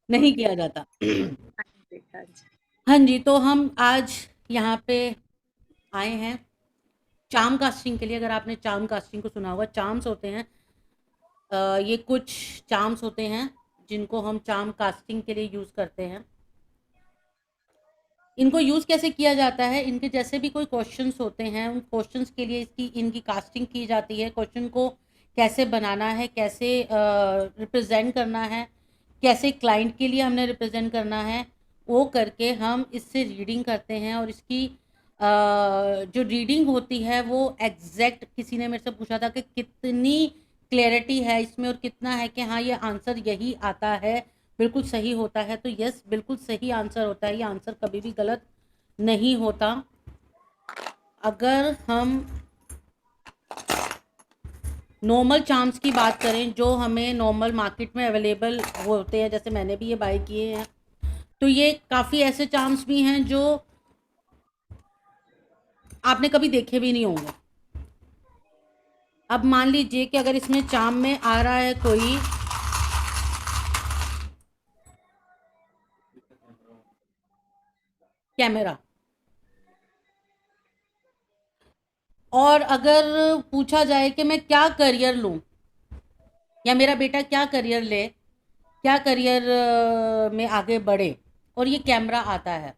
नहीं ओके। किया जाता। हाँ जी, हाँ जी। हाँ जी, तो हम आज यहाँ पे आए हैं चार्म कास्टिंग के लिए। अगर आपने चार्म कास्टिंग को सुना होगा, चार्म्स होते हैं, ये कुछ चार्म्स होते हैं जिनको हम चार्म कास्टिंग के लिए यूज करते हैं। इनको यूज कैसे किया जाता है? इनके जैसे भी कोई क्वेश्चंस होते हैं, उन क्वेश्चंस के लिए इनकी कास्टिंग की जाती है। क्वेश्चन को कैसे बनाना है, कैसे रिप्रेजेंट करना है, कैसे क्लाइंट के लिए हमने रिप्रेजेंट करना है, वो करके हम इससे रीडिंग करते हैं। और इसकी जो रीडिंग होती है वो एग्जैक्ट, किसी ने मेरे से पूछा था कि कितनी क्लैरिटी है इसमें और कितना है कि हाँ ये आंसर यही आता है, बिल्कुल सही होता है। तो यस, बिल्कुल सही आंसर होता है, ये आंसर कभी भी गलत नहीं होता। अगर हम नॉर्मल चार्म्स की बात करें जो हमें नॉर्मल मार्केट में अवेलेबल होते हैं, जैसे मैंने भी ये बाय किए हैं, तो ये काफ़ी ऐसे चार्म्स भी हैं जो आपने कभी देखे भी नहीं होंगे। अब मान लीजिए कि अगर इसमें चार्म में आ रहा है कोई कैमरा, और अगर पूछा जाए कि मैं क्या करियर लूं या मेरा बेटा क्या करियर ले, क्या करियर में आगे बढ़े, और ये कैमरा आता है,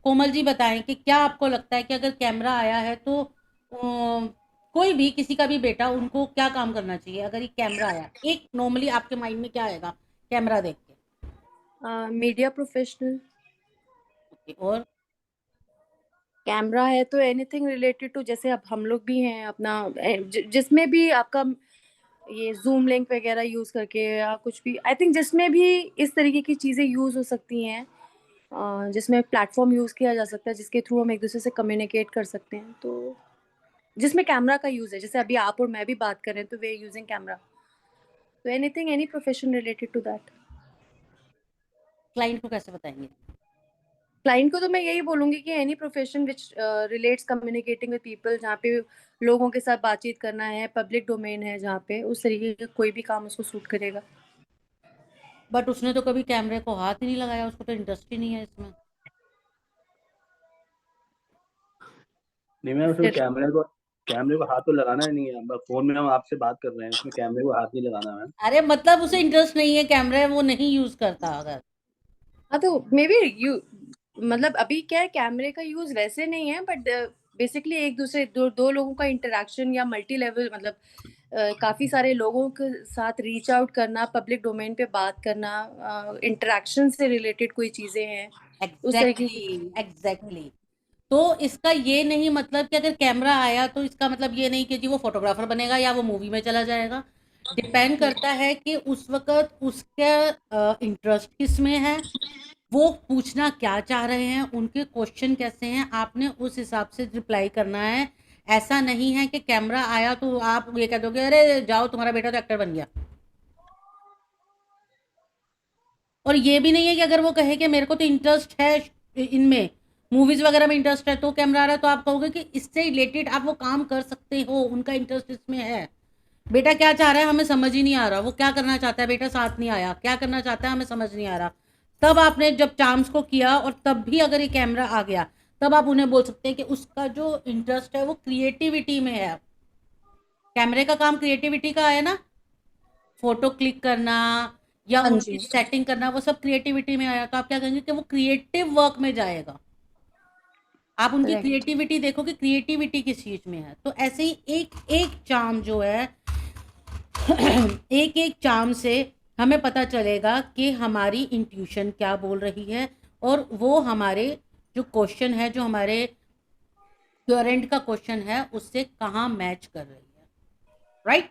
कोमल जी बताएं कि क्या आपको लगता है कि अगर कैमरा आया है तो कोई भी, किसी का भी बेटा, उनको क्या काम करना चाहिए अगर ये कैमरा आया? एक नॉर्मली आपके माइंड में क्या आएगा कैमरा देख के? Media professional. ओके, और कैमरा है तो एनीथिंग रिलेटेड टू, जैसे अब हम लोग भी हैं अपना जिसमें भी आपका ये जूम लिंक वगैरह यूज करके या कुछ भी, आई थिंक जिसमें भी इस तरीके की चीजें यूज हो सकती हैं, जिसमें प्लेटफॉर्म यूज किया जा सकता है जिसके थ्रू हम एक दूसरे से कम्युनिकेट कर सकते हैं, तो जिसमें कैमरा का यूज है, जैसे अभी आप और मैं भी बात कर रहे हैं तो वे यूजिंग कैमरा, तो anything, any profession related to that. Client को कैसे बताएंगे? क्लाइंट को तो मैं यही बोलूंगी कि any profession which relates communicating with people, जहाँ पे लोगों के साथ बातचीत करना है, पब्लिक डोमेन है जहाँ पे, उस तरीके का कोई भी काम उसको सूट करेगा। बट उसने तो कभी कैमरे को हाथ ही नहीं लगाया, उसको तो इंटरेस्ट ही नहीं है इसमें। नहीं मैम, उसमें कैमरे को हाथ तो लगाना ही नहीं है। अब फोन में हम आपसे बात कर रहे हैं, उसमें कैमरे को हाथ नहीं लगाना मैम। अरे मतलब उसे इंटरेस्ट नहीं है कैमरा, वो नहीं यूज करता अगर। हाँ तो मे बी यू, मतलब अभी क्या है, कैमरे का यूज वैसे नहीं है, बट बेसिकली एक दूसरे दो लोगों का इंटरेक्शन या मल्टी लेवल, मतलब काफी सारे लोगों के साथ रीच आउट करना, पब्लिक डोमेन पे बात करना, इंटरेक्शन से रिलेटेड कोई चीजें हैं उस तरीके की। एग्जैक्टली। तो इसका ये नहीं मतलब कि अगर कैमरा आया तो इसका मतलब ये नहीं कि जी वो फोटोग्राफर बनेगा या वो मूवी में चला जाएगा। डिपेंड करता है कि उस वक्त उसका इंटरेस्ट किस में है, वो पूछना क्या चाह रहे हैं, उनके क्वेश्चन कैसे हैं, आपने उस हिसाब से रिप्लाई करना है। ऐसा नहीं है कि कैमरा आया तो आप ये कह दोगे अरे जाओ तुम्हारा बेटा तो एक्टर बन गया। और ये भी नहीं है कि अगर वो कहे कि मेरे को तो इंटरेस्ट है इनमें, मूवीज वगैरह में इंटरेस्ट है, तो कैमरा आ रहा है तो आप कहोगे कि इससे रिलेटेड आप वो काम कर सकते हो, उनका इंटरेस्ट इसमें है। बेटा क्या चाह रहा है हमें समझ ही नहीं आ रहा, वो क्या करना चाहता है बेटा साथ नहीं आया, क्या करना चाहता है हमें समझ नहीं आ रहा। तब आपने जब चार्म्स को किया और तब भी अगर ये कैमरा आ गया, तब आप उन्हें बोल सकते हैं कि उसका जो इंटरेस्ट है वो क्रिएटिविटी में है। कैमरे का काम क्रिएटिविटी का है ना, फोटो क्लिक करना या हाँ उनकी जी। सेटिंग करना, वो सब क्रिएटिविटी में आया। तो आप क्या कहेंगे कि वो क्रिएटिव वर्क में जाएगा। आप उनकी करेक्ट। क्रिएटिविटी देखो कि क्रिएटिविटी किस चीज में है। तो ऐसे ही एक एक चार्म जो है एक एक चार्म से हमें पता चलेगा कि हमारी इंट्यूशन क्या बोल रही है, और वो हमारे जो क्वेश्चन है, जो हमारे क्योरेंट का क्वेश्चन है, उससे कहाँ मैच कर रही है। राइट?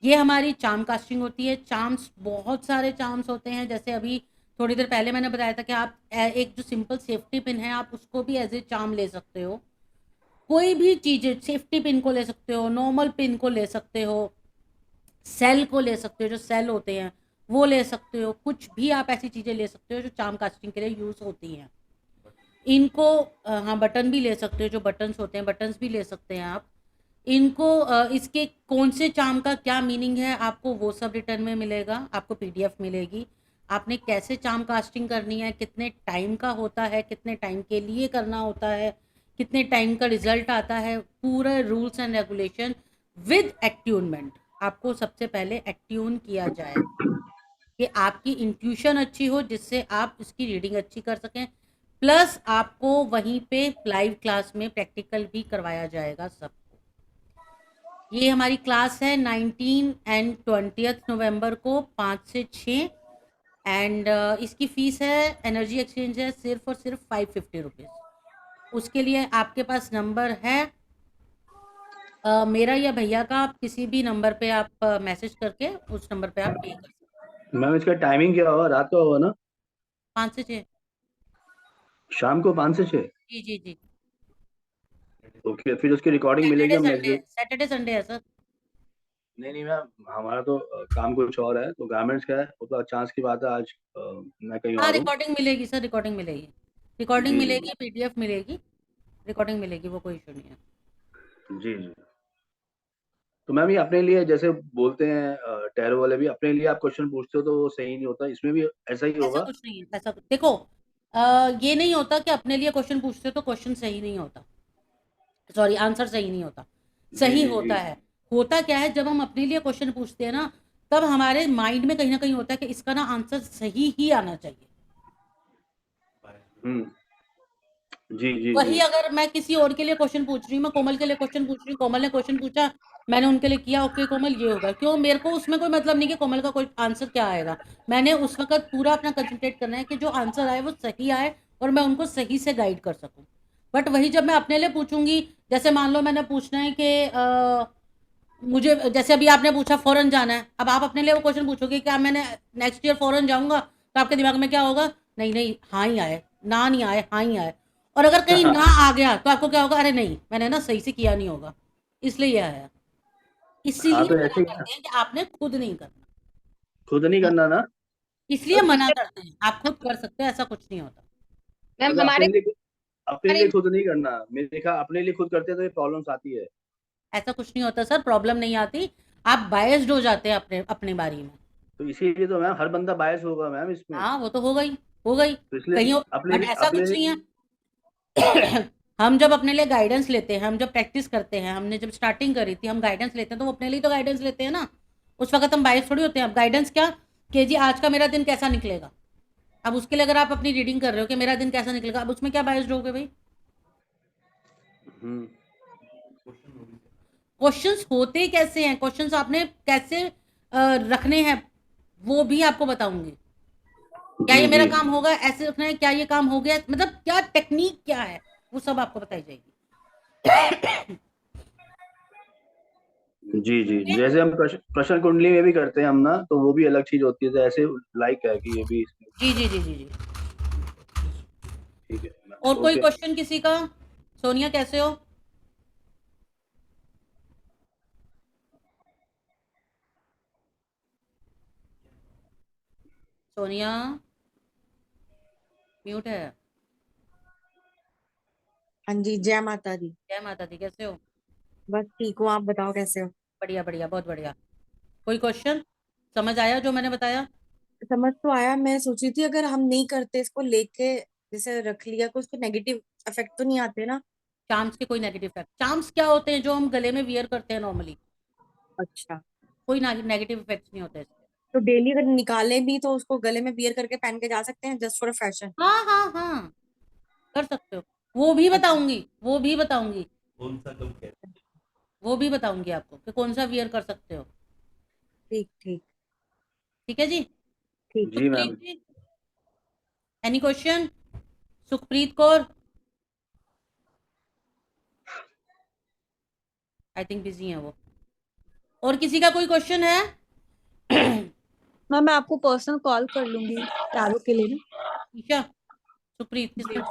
ये हमारी चार्म कास्टिंग होती है। चार्म्स बहुत सारे चार्म्स होते हैं, जैसे अभी थोड़ी देर पहले मैंने बताया था कि आप एक जो सिंपल सेफ्टी पिन है आप उसको भी एज ए चार्म ले सकते हो। कोई भी चीज़, सेफ्टी पिन को ले सकते हो, नॉर्मल पिन को ले सकते हो, सेल को ले सकते हो, जो सेल होते हैं वो ले सकते हो, कुछ भी आप ऐसी चीज़ें ले सकते हो जो चार्म कास्टिंग के लिए यूज़ होती हैं। इनको हाँ बटन भी ले सकते हो, जो बटन्स होते हैं बटन्स भी ले सकते हैं आप इनको। इसके कौन से चार्म का क्या मीनिंग है आपको वो सब रिटर्न में मिलेगा, आपको पीडीएफ मिलेगी। आपने कैसे चार्म कास्टिंग करनी है, कितने टाइम का होता है, कितने टाइम के लिए करना होता है, कितने टाइम का रिजल्ट आता है, पूरा रूल्स एंड रेगुलेशन विद एक्ट्यूनमेंट। आपको सबसे पहले एक्ट्यून किया जाए कि आपकी इंट्यूशन अच्छी हो, जिससे आप इसकी रीडिंग अच्छी कर सकें। प्लस आपको वहीं पे लाइव क्लास में प्रैक्टिकल भी करवाया जाएगा सब। ये हमारी क्लास है 19 एंड 20 नवंबर को 5 से 6 एंड इसकी फीस है, एनर्जी एक्सचेंज है सिर्फ और सिर्फ 550 रुपीज़। उसके लिए आपके पास नंबर है मेरा या भैया का, आप किसी भी नंबर पे आप मैसेज करके उस नंबर पे आप पे कर सकते मैम इसका टाइमिंग क्या होगा? रात का होगा ना? हैं। 5 से 6। शाम को 5 से 6? जी जी जी। ओके, फिर उसकी रिकॉर्डिंग मिलेगी सैटरडे हम next Sunday, day? Saturday Sunday है सर। नहीं नहीं मैम, हमारा तो काम कुछ और है, तो गारमेंट्स का है, तो चांस की बात है आज मैं कहीं हाँ और हूँ। रिकॉर्डिंग मिलेगी सर, रिकॉर्डिंग मिलेगी, रिकॉर्डिंग जी जी मिलेगी, पीडीएफ मिलेगी, रिकॉर्डिंग मिलेगी, वो कोई इशू नहीं है। जी जी। तो मैम ये अपने लिए जैसे बोलते हैं टैरो वाले भी, अपने लिए आप क्वेश्चन पूछते हो तो वो सही नहीं होता, इसमें भी ऐसा ही ऐसा होगा? कुछ नहीं है, ऐसा देखो ये नहीं होता कि अपने लिए क्वेश्चन पूछते हो तो क्वेश्चन सही नहीं होता, सॉरी आंसर सही नहीं होता, जी सही जी होता जी। है। होता क्या है, जब हम अपने लिए क्वेश्चन पूछते हैं ना, तब हमारे माइंड में कहीं ना कहीं होता है कि इसका ना आंसर सही ही आना चाहिए। जी जी जी। वही अगर मैं किसी और के लिए क्वेश्चन पूछ रही हूँ, मैं कोमल के लिए क्वेश्चन पूछ रही हूँ, कोमल ने क्वेश्चन पूछा, मैंने उनके लिए किया, ओके कोमल ये होगा, क्यों, मेरे को उसमें कोई मतलब नहीं कि कोमल का कोई आंसर क्या आएगा। मैंने उस वक्त पूरा अपना कंसंट्रेट करना है कि जो आंसर आए वो सही आए और मैं उनको सही से गाइड कर सकूं। बट वही जब मैं अपने लिए पूछूंगी, जैसे मान लो मैंने पूछना है कि मुझे, जैसे अभी आपने पूछा फॉरेन जाना है, अब आप अपने लिए वो क्वेश्चन पूछोगे क्या मैंने नेक्स्ट ईयर फॉरेन जाऊंगा, तो आपके दिमाग में क्या होगा, नहीं नहीं हाँ ही आए, ना नहीं आए हाँ ही आए। और अगर कहीं ना आ गया तो आपको क्या होगा, अरे नहीं मैंने ना सही से किया नहीं होगा, इसलिए ये आया। हाँ इसीलिए तो मना ऐसे ही ना, करते हैं कि आपने खुद नहीं करना, खुद नहीं करना ना? इसलिए मना करते हैं, आप खुद कर सकते हो, ऐसा कुछ नहीं होता। मैम मतलब हमारे अपने लिए खुद नहीं करना, मैंने देखा अपने लिए खुद करते हैं तो ये प्रॉब्लम्स आती है। ऐसा कुछ नहीं होता सर, प्रॉब्लम नहीं आती, आप बायस्ड हो जाते हैं अपने अपने बारे में। तो इसीलिए तो मैम हर बंदा बायस होगा मैम इसमें, हाँ वो तो हो गई, हो गई तो इसलिए कहीं, अपने बट ऐसा अपने कुछ नहीं है। हम जब अपने लिए गाइडेंस लेते हैं, हम जब प्रैक्टिस करते हैं, हमने जब स्टार्टिंग करी थी, हम गाइडेंस लेते हैं तो वो अपने लिए तो गाइडेंस लेते हैं ना, उस वक्त हम बायस थोड़ी होते हैं। अब गाइडेंस क्या कि जी आज का मेरा दिन कैसा निकलेगा, अब उसके लिए अगर आप अपनी रीडिंग कर रहे हो कि मेरा दिन कैसा निकलेगा, अब उसमें क्या बायस्ड होगे भाई। क्वेश्चंस होते कैसे हैं, क्वेश्चंस आपने कैसे रखने हैं, वो भी आपको बताऊंगी। क्या ये जी मेरा जी काम होगा, ऐसे रखना है, क्या ये काम हो गया, मतलब क्या टेक्निक क्या है, वो सब आपको बताई जाएगी। जी जी, जैसे हम प्रश्न कुंडली में भी करते हैं हम ना, तो वो भी अलग चीज होती है, तो ऐसे लाइक है कि ये भी इसमें जी जी जी जी जी। ठीक है। और कोई ओके। क्वेश्चन किसी का? सोनिया कैसे हो? सोनिया म्यूट है। हाँ जी, जय माता दी। जय माता दी, कैसे हो? बस ठीक हूँ, आप बताओ कैसे हो? बढ़िया बढ़िया, बहुत बढ़िया। कोई क्वेश्चन समझ आया जो मैंने बताया? समझ तो आया, मैं सोची थी अगर हम नहीं करते इसको लेके जैसे रख लिया तो उसको नेगेटिव इफेक्ट तो नहीं आते ना? चार्म्स के कोई नेगेटिव इफेक्ट? चार्म्स क्या होते हैं? जो हम गले में वियर करते हैं नॉर्मली, अच्छा, कोई नेगेटिव इफेक्ट्स नहीं होते इसके। तो डेली अगर निकाले भी तो उसको गले में वियर करके पहन के जा सकते हैं जस्ट फॉर फैशन? हाँ हाँ हाँ, कर सकते हो। वो भी अच्छा, बताऊंगी, वो भी बताऊंगी, कौन सा कब कहते वो भी बताऊंगी आपको कि कौन सा वियर कर सकते हो। ठीक ठीक ठीक है जी। ठीक। जी सुखप्रीत मैम। जी, any question? Sukhpreet Kaur, I think busy है वो। और किसी का कोई क्वेश्चन है? मैम मैं आपको पर्सनल कॉल कर लूंगी टैरो के लिए ना। ईशा, सुप्रीत किसने?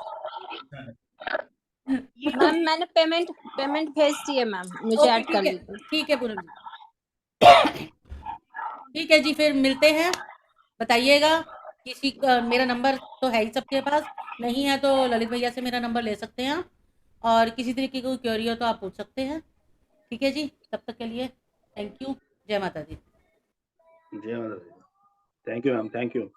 मैम मैंने पेमेंट पेमेंट भेज दी है मैम, मुझे ओके ऐड कर ठीक है, लीजिए। ठीक है पूनम जी। ठीक है जी, फिर मिलते हैं। बताइएगा किसी का, मेरा नंबर तो है ही सबके पास, नहीं है तो ललित भैया से मेरा नंबर ले सकते हैं आप, और किसी तरीके की कोई क्वेरी हो तो आप पूछ सकते हैं। ठीक है जी, तब तक के लिए थैंक यू। जय माता दी। जय माता दी। Thank you ma'am, thank you.